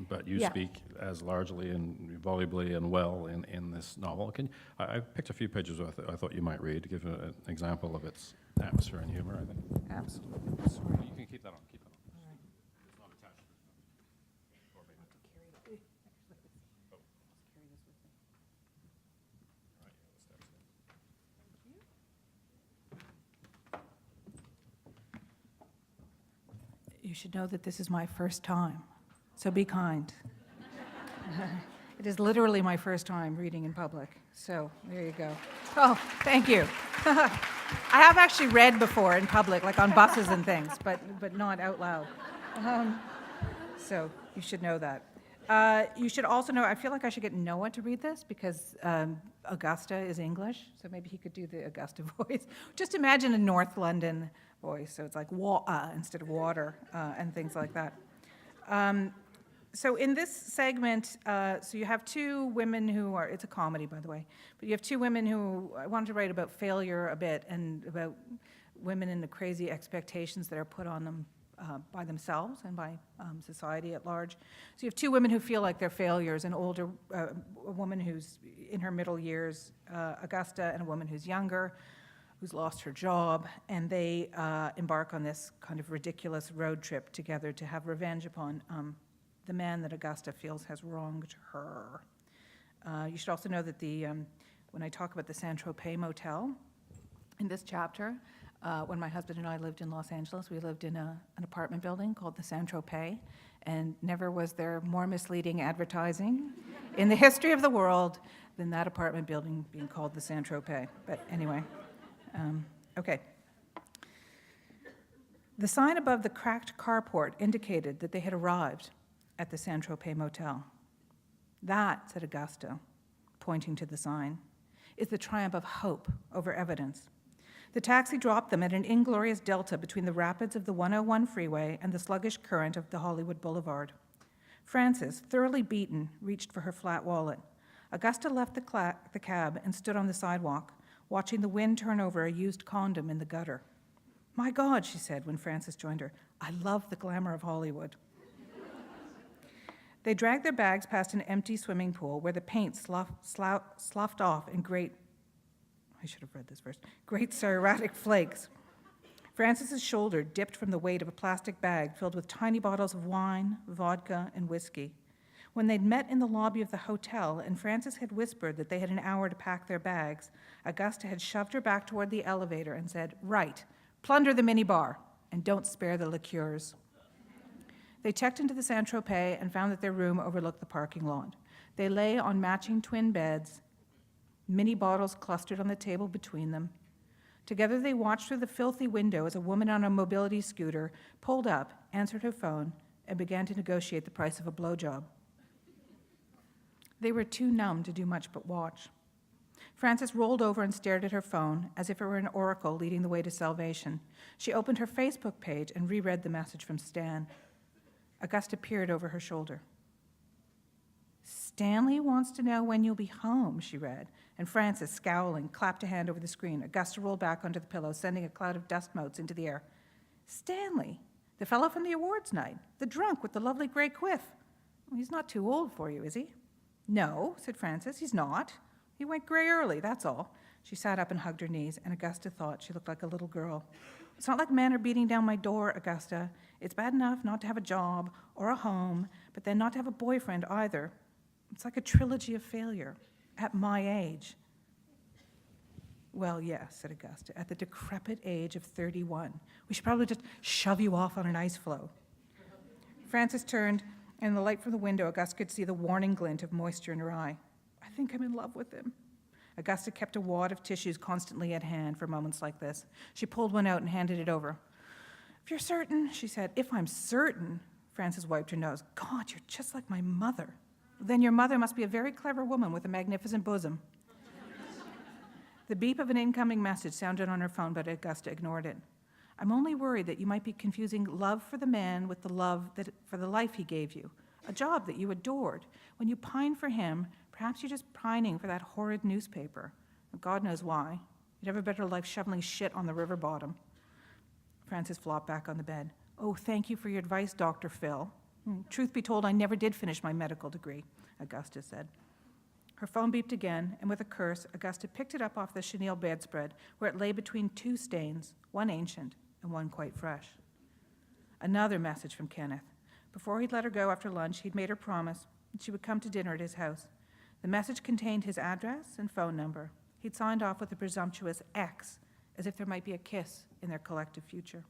But you speak as largely and volubly and well in this novel. I picked a few pages I thought you might read to give an example of its atmosphere and humor, I think. Absolutely. Sorry. You can keep that on. Keep that on. All right. It's not attached. Or maybe. Carry this with me. Right, yeah, the steps there. You should know that this is my first time, so be kind. It is literally my first time reading in public, so there you go. Oh, thank you. I have actually read before in public, like on buses and things, but not out loud. So you should know that. You should also know, I feel like I should get Noah to read this, because Augusta is English, so maybe he could do the Augusta voice. Just imagine a North London voice. So it's like instead of water and things like that. So in this segment, so you have two women who are, it's a comedy, by the way, but you have two women who, I wanted to write about failure a bit and about women and the crazy expectations that are put on them by themselves and by society at large. So you have two women who feel like they're failures, an older, a woman who's in her middle years, Augusta, and a woman who's younger, who's lost her job, and they embark on this kind of ridiculous road trip together to have revenge upon the man that Augusta feels has wronged her. You should also know that when I talk about the Saint-Tropez Motel in this chapter, when my husband and I lived in Los Angeles, we lived in an apartment building called the Saint-Tropez, and never was there more misleading advertising in the history of the world than that apartment building being called the Saint-Tropez. But anyway, okay. The sign above the cracked carport indicated that they had arrived at the Saint-Tropez Motel. That, said Augusta, pointing to the sign, is the triumph of hope over evidence. The taxi dropped them at an inglorious delta between the rapids of the 101 freeway and the sluggish current of the Hollywood Boulevard. Frances, thoroughly beaten, reached for her flat wallet. Augusta left the cab and stood on the sidewalk, watching the wind turn over a used condom in the gutter. "My God," she said when Frances joined her, "I love the glamour of Hollywood." They dragged their bags past an empty swimming pool where the paint sloughed off in great serratic flakes. Frances's shoulder dipped from the weight of a plastic bag filled with tiny bottles of wine, vodka, and whiskey. When they'd met in the lobby of the hotel and Frances had whispered that they had an hour to pack their bags, Augusta had shoved her back toward the elevator and said, "Right, plunder the minibar, and don't spare the liqueurs." They checked into the Saint-Tropez and found that their room overlooked the parking lot. They lay on matching twin beds, mini bottles clustered on the table between them. Together they watched through the filthy window as a woman on a mobility scooter pulled up, answered her phone, and began to negotiate the price of a blowjob. They were too numb to do much but watch. Frances rolled over and stared at her phone as if it were an oracle leading the way to salvation. She opened her Facebook page and reread the message from Stan. Augusta peered over her shoulder. "Stanley wants to know when you'll be home," she read, and Frances, scowling, clapped a hand over the screen. Augusta rolled back onto the pillow, sending a cloud of dust motes into the air. "Stanley, the fellow from the awards night, the drunk with the lovely gray quiff. He's not too old for you, is he?" "No," said Frances, "he's not. He went gray early, that's all." She sat up and hugged her knees, and Augusta thought she looked like a little girl. "It's not like men are beating down my door, Augusta. It's bad enough not to have a job or a home, but then not to have a boyfriend either. It's like a trilogy of failure at my age." "Well, yes," said Augusta, "at the decrepit age of 31. We should probably just shove you off on an ice floe." Frances turned, and in the light from the window, Augusta could see the warning glint of moisture in her eye. "I think I'm in love with him." Augusta kept a wad of tissues constantly at hand for moments like this. She pulled one out and handed it over. "If you're certain," she said. "If I'm certain," Frances wiped her nose. "God, you're just like my mother." "Then your mother must be a very clever woman with a magnificent bosom." The beep of an incoming message sounded on her phone, but Augusta ignored it. "I'm only worried that you might be confusing love for the man with the love for the life he gave you, a job that you adored. When you pine for him, perhaps you're just pining for that horrid newspaper. God knows why. You'd have a better life shoveling shit on the river bottom." Frances flopped back on the bed. "Oh, thank you for your advice, Dr. Phil. Truth be told, I never did finish my medical degree," Augusta said. Her phone beeped again, and with a curse, Augusta picked it up off the chenille bedspread, where it lay between two stains, one ancient and one quite fresh. Another message from Kenneth. Before he'd let her go after lunch, he'd made her promise that she would come to dinner at his house. The message contained his address and phone number. He'd signed off with a presumptuous X, as if there might be a kiss in their collective future.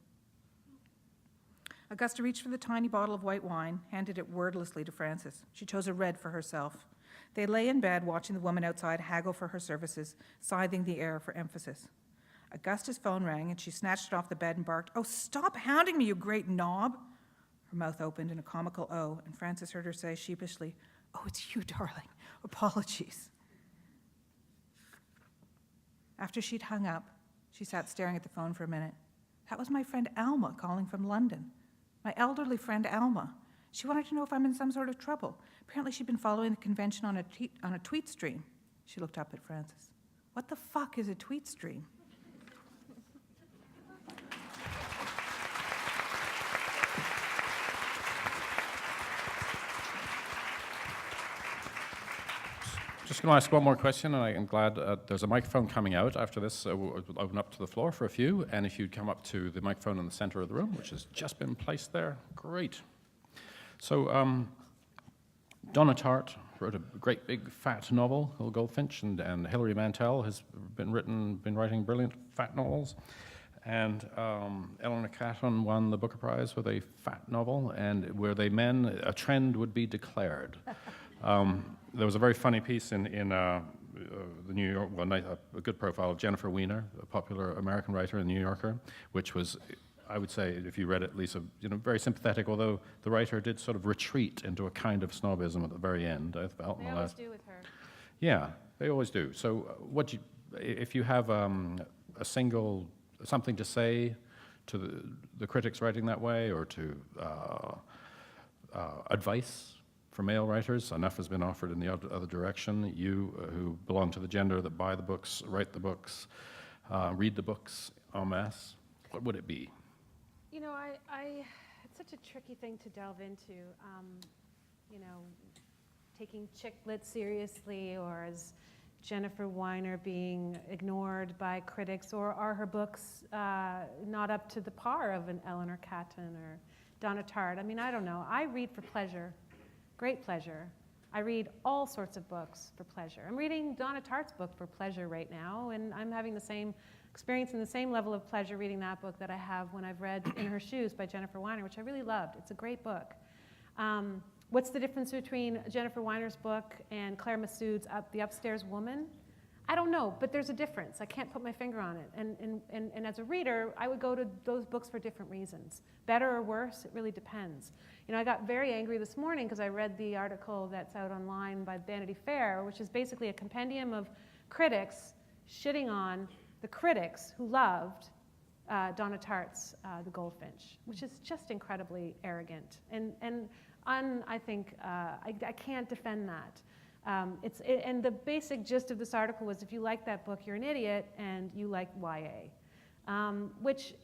Augusta reached for the tiny bottle of white wine, handed it wordlessly to Frances. She chose a red for herself. They lay in bed watching the woman outside haggle for her services, scything the air for emphasis. Augusta's phone rang, and she snatched it off the bed and barked, "Oh, stop hounding me, you great knob!" Her mouth opened in a comical O, and Frances heard her say sheepishly, "Oh, it's you, darling. Apologies." After she'd hung up, she sat staring at the phone for a minute. That was my friend Alma calling from London. My elderly friend Alma. She wanted to know if I'm in some sort of trouble. Apparently she'd been following the convention on a tweet stream. She looked up at Frances. What the fuck is a tweet stream? Just going to ask one more question, and I'm glad there's a microphone coming out after this. We'll open up to the floor for a few, and if you'd come up to the microphone in the center of the room, which has just been placed there, great. So, Donna Tartt wrote a great big fat novel, Little Goldfinch, and Hilary Mantel has been writing brilliant fat novels. And Eleanor Catton won the Booker Prize with a fat novel, and were they men, a trend would be declared. There was a very funny piece in the New York, a good profile of Jennifer Weiner, a popular American writer in the New Yorker, which was, I would say, if you read it, Lisa, very sympathetic, although the writer did sort of retreat into a kind of snobism at the very end, I felt. They always do with her. Yeah, they always do. So if you have something to say to the critics writing that way, or to advice for male writers, enough has been offered in the other direction. You who belong to the gender that buy the books, write the books, read the books en masse, what would it be? You know, it's such a tricky thing to delve into. Taking chick lit seriously, or is Jennifer Weiner being ignored by critics, or are her books not up to the par of an Eleanor Catton or Donna Tartt? I mean, I don't know. I read for pleasure. Great pleasure. I read all sorts of books for pleasure. I'm reading Donna Tartt's book for pleasure right now, and I'm having the same experience and the same level of pleasure reading that book that I have when I've read In Her Shoes by Jennifer Weiner, which I really loved. It's a great book. What's the difference between Jennifer Weiner's book and Claire Massoud's The Upstairs Woman? I don't know, but there's a difference. I can't put my finger on it. And as a reader, I would go to those books for different reasons. Better or worse, it really depends. I got very angry this morning because I read the article that's out online by Vanity Fair, which is basically a compendium of critics shitting on the critics who loved Donna Tartt's The Goldfinch, which is just incredibly arrogant. I think I can't defend that. And the basic gist of this article was, if you like that book, you're an idiot, and you like YA. Which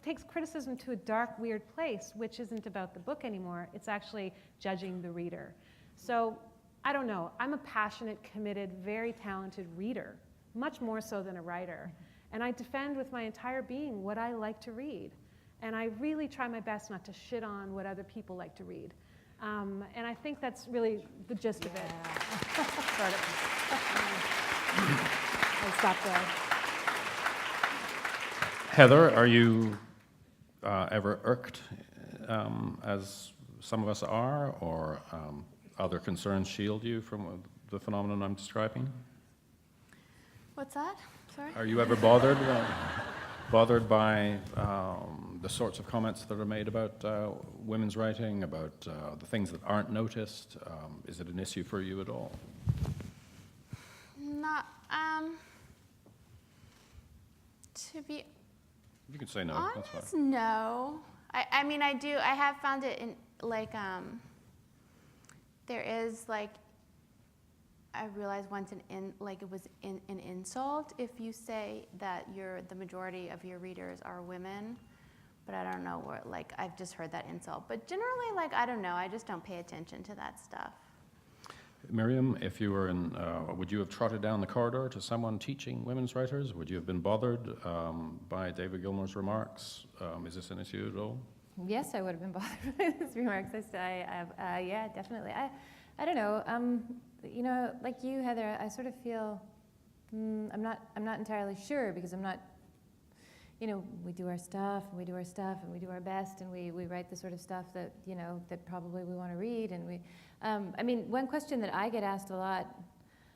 takes criticism to a dark, weird place, which isn't about the book anymore. It's actually judging the reader. So I don't know. I'm a passionate, committed, very talented reader, much more so than a writer. And I defend with my entire being what I like to read. And I really try my best not to shit on what other people like to read. And I think that's really the gist of it. I'll stop there. Heather, are you ever irked, as some of us are, or other concerns shield you from the phenomenon I'm describing? What's that? Sorry? Are you ever bothered by the sorts of comments that are made about women's writing, about the things that aren't noticed? Is it an issue for you at all? Not, to be You can say no, that's honest, fine. no. I mean, I do. I have found it in, there is, I realized once it was an insult if you say that the majority of your readers are women, but I don't know where, I've just heard that insult. But generally, I don't know, I just don't pay attention to that stuff. Miriam, if you were would you have trotted down the corridor to someone teaching women's writers? Would you have been bothered by David Gilmour's remarks? Is this an issue at all? Yes, I would have been bothered by his remarks. Yeah, definitely. I don't know. Like you, Heather, I sort of feel I'm not entirely sure, because I'm not. We do our stuff, and we do our stuff, and we do our best, and we write the sort of stuff that that probably we want to read. And we, one question that I get asked a lot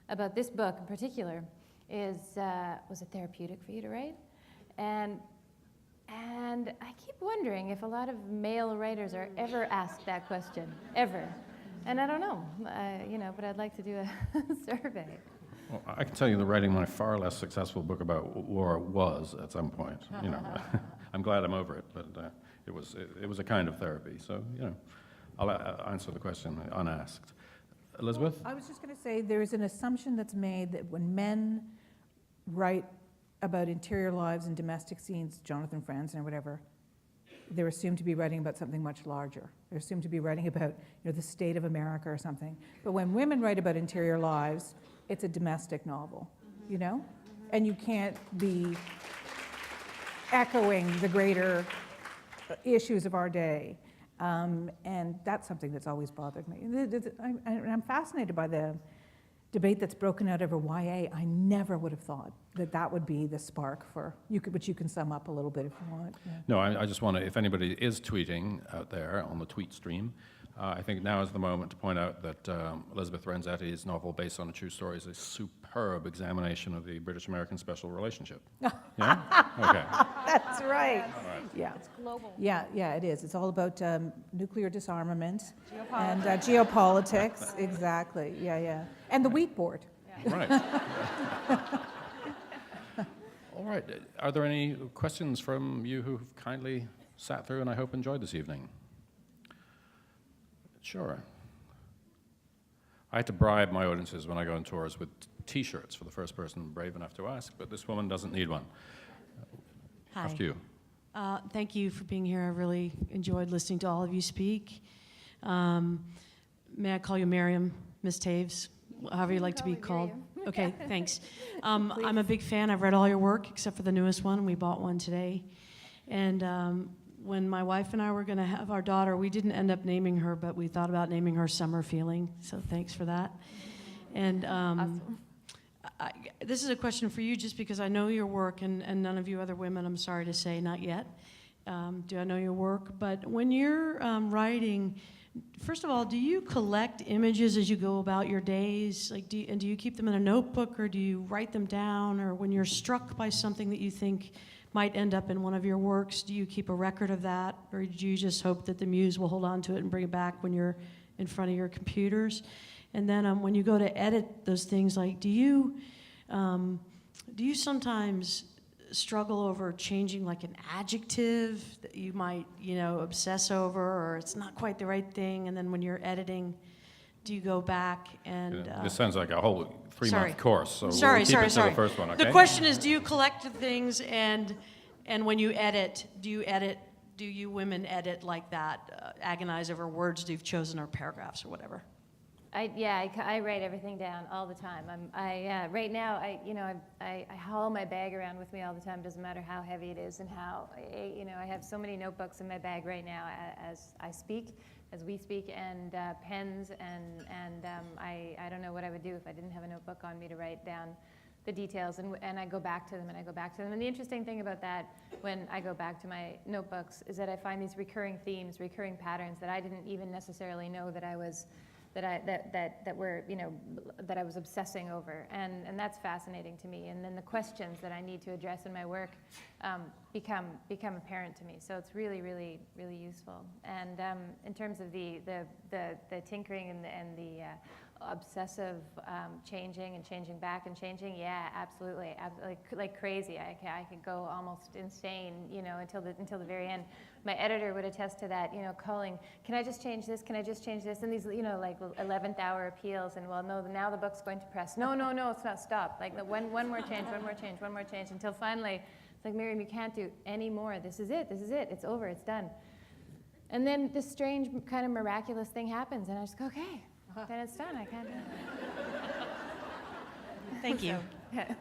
about this book in particular is, was it therapeutic for you to write? And I keep wondering if a lot of male writers are ever asked that question, ever. And I don't know, but I'd like to do a survey. Well, I can tell you that writing my far less successful book about war was at some point. I'm glad I'm over it, but it was a kind of therapy. So, you know, I'll answer the question unasked. Elizabeth? I was just going to say there is an assumption that's made that when men write about interior lives and domestic scenes, Jonathan Franzen or whatever, they're assumed to be writing about something much larger. They're assumed to be writing about, you know, the state of America or something. But when women write about interior lives, it's a domestic novel, you know? And you can't be echoing the greater issues of our day. And that's something that's always bothered me. I'm fascinated by the debate that's broken out over YA. I never would have thought that that would be the spark for, which you can sum up a little bit if you want. Yeah. No, I just want to, if anybody is tweeting out there on the tweet stream, I think now is the moment to point out that Elizabeth Renzetti's novel, based on a true story, is a superb examination of the British-American special relationship. Yeah? Okay. That's right. Yeah. It's global. Yeah, it is. It's all about nuclear disarmament and geopolitics. Exactly. Yeah. And the wheat board. Right. All right. Are there any questions from you who've kindly sat through and I hope enjoyed this evening? Sure. I had to bribe my audiences when I go on tours with T-shirts for the first person brave enough to ask, but this woman doesn't need one. Hi. After you. Thank you for being here. I really enjoyed listening to all of you speak. May I call you Miriam, Miss Taves, however you like to be called? Okay, thanks. I'm a big fan. I've read all your work except for the newest one. We bought one today. And when my wife and I were going to have our daughter, we didn't end up naming her, but we thought about naming her Summer Feeling. So thanks for that. And Awesome. this is a question for you just because I know your work, and none of you other women, I'm sorry to say, not yet, do I know your work. But when you're writing, first of all, do you collect images as you go about your days? Like, do you keep them in a notebook, or do you write them down? Or when you're struck by something that you think might end up in one of your works, do you keep a record of that? Or do you just hope that the muse will hold on to it and bring it back when you're in front of your computers? And then when you go to edit those things, like, do you sometimes struggle over changing like an adjective that you might, obsess over, or it's not quite the right thing, and then when you're editing, do you go back and... this sounds like a whole three-month course, so sorry, we'll keep it to the first one, okay? The question is, do you collect the things, and when you edit, do you women edit like that, agonize over words you've chosen or paragraphs or whatever? I write everything down all the time. Right now, I haul my bag around with me all the time. Doesn't matter how heavy it is and how, I have so many notebooks in my bag right now as I speak, as we speak, and pens, and I don't know what I would do if I didn't have a notebook on me to write down the details, and I go back to them, and I go back to them. And the interesting thing about that, when I go back to my notebooks, is that I find these recurring themes, recurring patterns that I didn't even necessarily know that I was that I was obsessing over, and that's fascinating to me. And then the questions that I need to address in my work become apparent to me. So it's really, really, really useful. And in terms of the tinkering and the obsessive changing and changing back and changing, yeah, absolutely, like crazy. I could go almost insane, until the very end. My editor would attest to that, calling, can I just change this? Can I just change this? And these, like 11th hour appeals, and well, no, now the book's going to press. No, it's not, stop. Like one more change, one more change, until finally, it's like, Miriam, you can't do any more. This is it, it's over, it's done. And then this strange kind of miraculous thing happens, and I just go, okay, then it's done, I can't do it. Thank you. Yeah.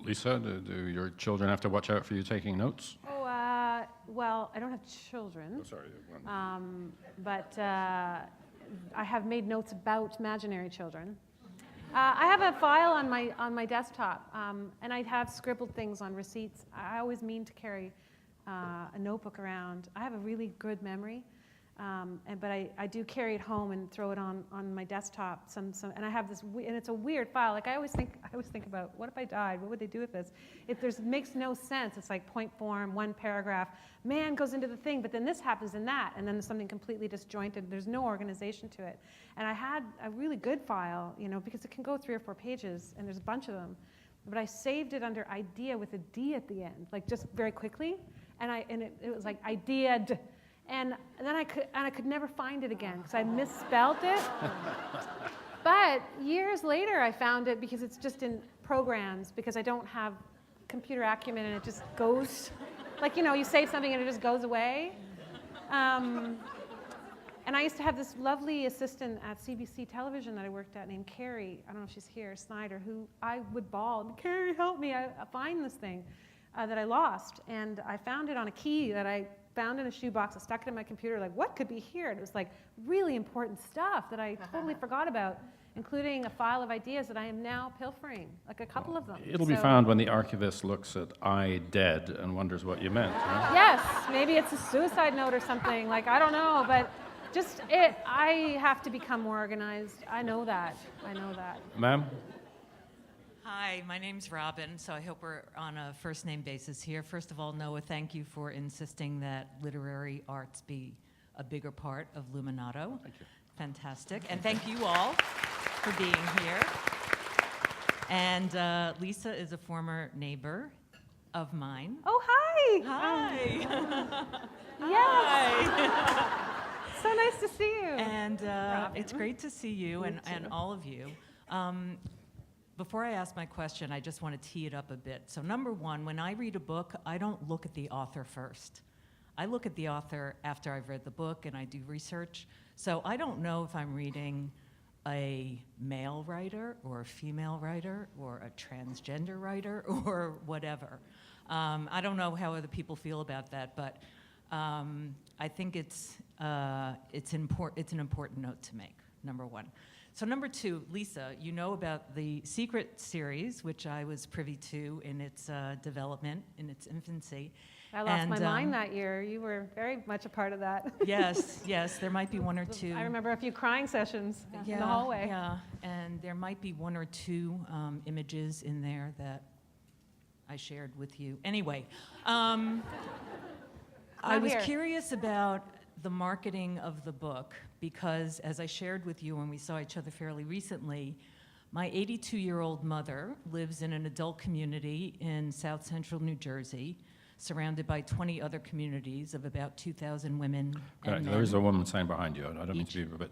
Lisa, do your children have to watch out for you taking notes? Well, I don't have children. Oh, sorry. But I have made notes about imaginary children. I have a file on my desktop, and I have scribbled things on receipts. I always mean to carry a notebook around. I have a really good memory, but I do carry it home and throw it on my desktop. And I have this, and it's a weird file. Like I always think about, what if I died? What would they do with this? It makes no sense. It's like point form, one paragraph. Man goes into the thing, but then this happens and that, and then there's something completely disjointed. There's no organization to it. And I had a really good file, because it can go 3 or 4 pages, and there's a bunch of them. but I saved it under idea with a D at the end, like just very quickly, and it was like idea'd, and then I could never find it again because I misspelled it. But years later, I found it because it's just in programs, because I don't have computer acumen, and it just goes, like, you know, you save something and it just goes away. And I used to have this lovely assistant at CBC television that I worked at named Carrie, I don't know if she's here, Snyder, who I would bawl, Carrie, help me, I find this thing that I lost. And I found it on a key that I found in a shoebox. I stuck it in my computer, like, what could be here? And it was like really important stuff that I totally forgot about, including a file of ideas that I am now pilfering, like a couple of them. It'll be found when the archivist looks at I dead and wonders what you meant. Right? Yes, maybe it's a suicide note or something, like, I don't know, but just I have to become more organized. I know that. Ma'am? Hi, my name's Robin, so I hope we're on a first name basis here. First of all, Noah, thank you for insisting that literary arts be a bigger part of Luminato. Thank you. Fantastic. And thank you all for being here. And Lisa is a former neighbor of mine. Oh, hi. Hi. Yes. Hi. So nice to see you. And Robin. it's great to see you and all of you. Before I ask my question, I just want to tee it up a bit. So number one, when I read a book, I don't look at the author first. I look at the author after I've read the book and I do research. So I don't know if I'm reading a male writer or a female writer or a transgender writer or whatever. I don't know how other people feel about that, but I think it's an important note to make, number one. So number two, Lisa, you know about the Secret series, which I was privy to in its development, in its infancy. I lost my mind that year. You were very much a part of that. Yes, there might be one or two. I remember a few crying sessions in the hallway. Yeah, and there might be one or two images in there that I shared with you. Anyway, I was curious about the marketing of the book because, as I shared with you when we saw each other fairly recently, my 82-year-old mother lives in an adult community in South Central New Jersey, surrounded by 20 other communities of about 2,000 women and men. There is a woman saying behind you. I don't mean to be, but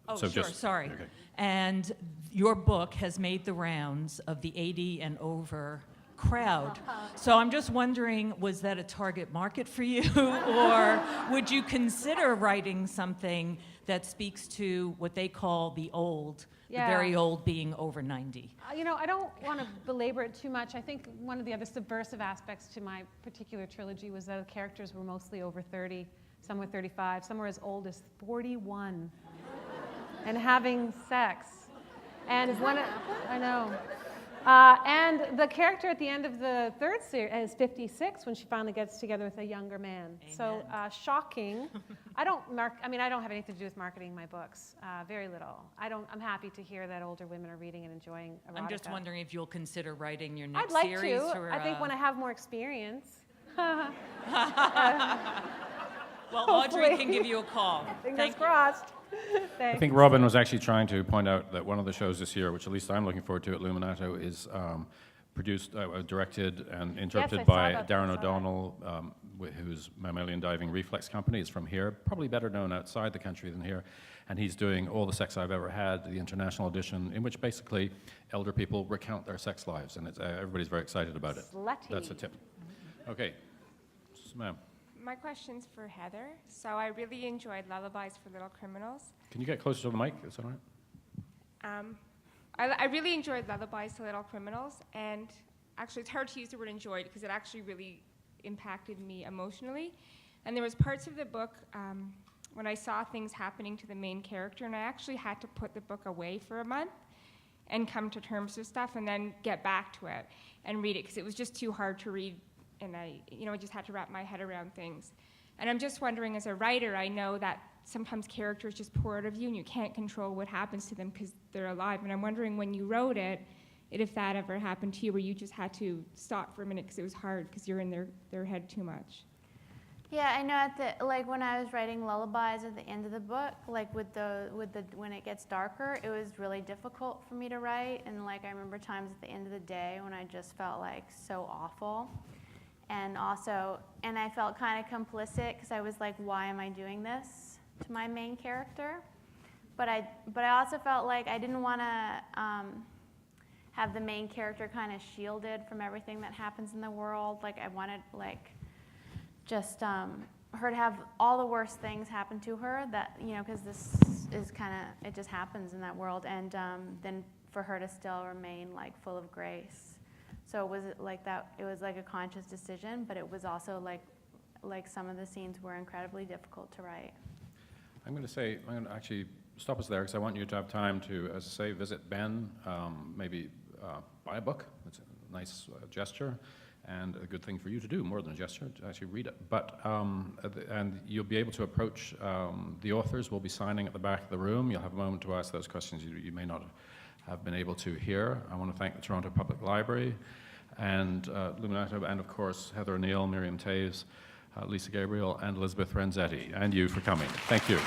Oh, so sure, just, sorry. Okay. And your book has made the rounds of the 80 and over crowd. So I'm just wondering, was that a target market for you? Or would you consider writing something that speaks to what they call the old, the very old being over 90? I don't want to belabor it too much. I think one of the other subversive aspects to my particular trilogy was that the characters were mostly over 30, some were 35, some were as old as 41, and having sex. And I know. And the character at the end of the third series is 56 when she finally gets together with a younger man. Amen. So shocking. I don't have anything to do with marketing my books. Very little. I'm happy to hear that older women are reading and enjoying erotica. I'm just wondering if you'll consider writing your next I'd like series. to. Or, I think when I have more experience. well, Audrey can give you a call. Fingers crossed. I think Robin was actually trying to point out that one of the shows this year, which at least I'm looking forward to at Luminato, is produced, directed and interpreted Yes, I saw by that. Darren I saw that. O'Donnell, whose Mammalian Diving Reflex Company is from here, probably better known outside the country than here. And he's doing All the Sex I've Ever Had, the international edition, in which basically elder people recount their sex lives. And everybody's very excited about it. Slutty. That's a tip. Okay. Ma'am, My question's for Heather. So I really enjoyed Lullabies for Little Criminals. can you get closer to the mic? Is that all right? I really enjoyed Lullabies to Little Criminals, and actually it's hard to use the word enjoyed because it actually really impacted me emotionally. And there was parts of the book when I saw things happening to the main character, and I actually had to put the book away for a month and come to terms with stuff and then get back to it and read it because it was just too hard to read, and I just had to wrap my head around things. And I'm just wondering, as a writer, I know that sometimes characters just pour out of you and you can't control what happens to them because they're alive. And I'm wondering when you wrote it, if that ever happened to you where you just had to stop for a minute because it was hard because you're in their head too much. Yeah, I know like when I was writing lullabies at the end of the book, like when it gets darker, it was really difficult for me to write. And like I remember times at the end of the day when I just felt like so awful. And I felt kind of complicit because I was like, why am I doing this to my main character? But I also felt like I didn't want to have the main character kind of shielded from everything that happens in the world. Like I wanted just her to have all the worst things happen to her that, because this is kind of, it just happens in that world. And then for her to still remain like full of grace. So it was like that, it was like a conscious decision, but it was also like some of the scenes were incredibly difficult to write. I'm going to actually stop us there because I want you to have time to, as I say, visit Ben, maybe buy a book. It's a nice gesture and a good thing for you to do, more than a gesture, to actually read it. But, and you'll be able to approach the authors. We'll be signing at the back of the room. You'll have a moment to ask those questions you may not have been able to hear. I want to thank the Toronto Public Library and Luminato, and of course, Heather O'Neill, Miriam Taves, Lisa Gabriel, and Elizabeth Renzetti, and you for coming. Thank you.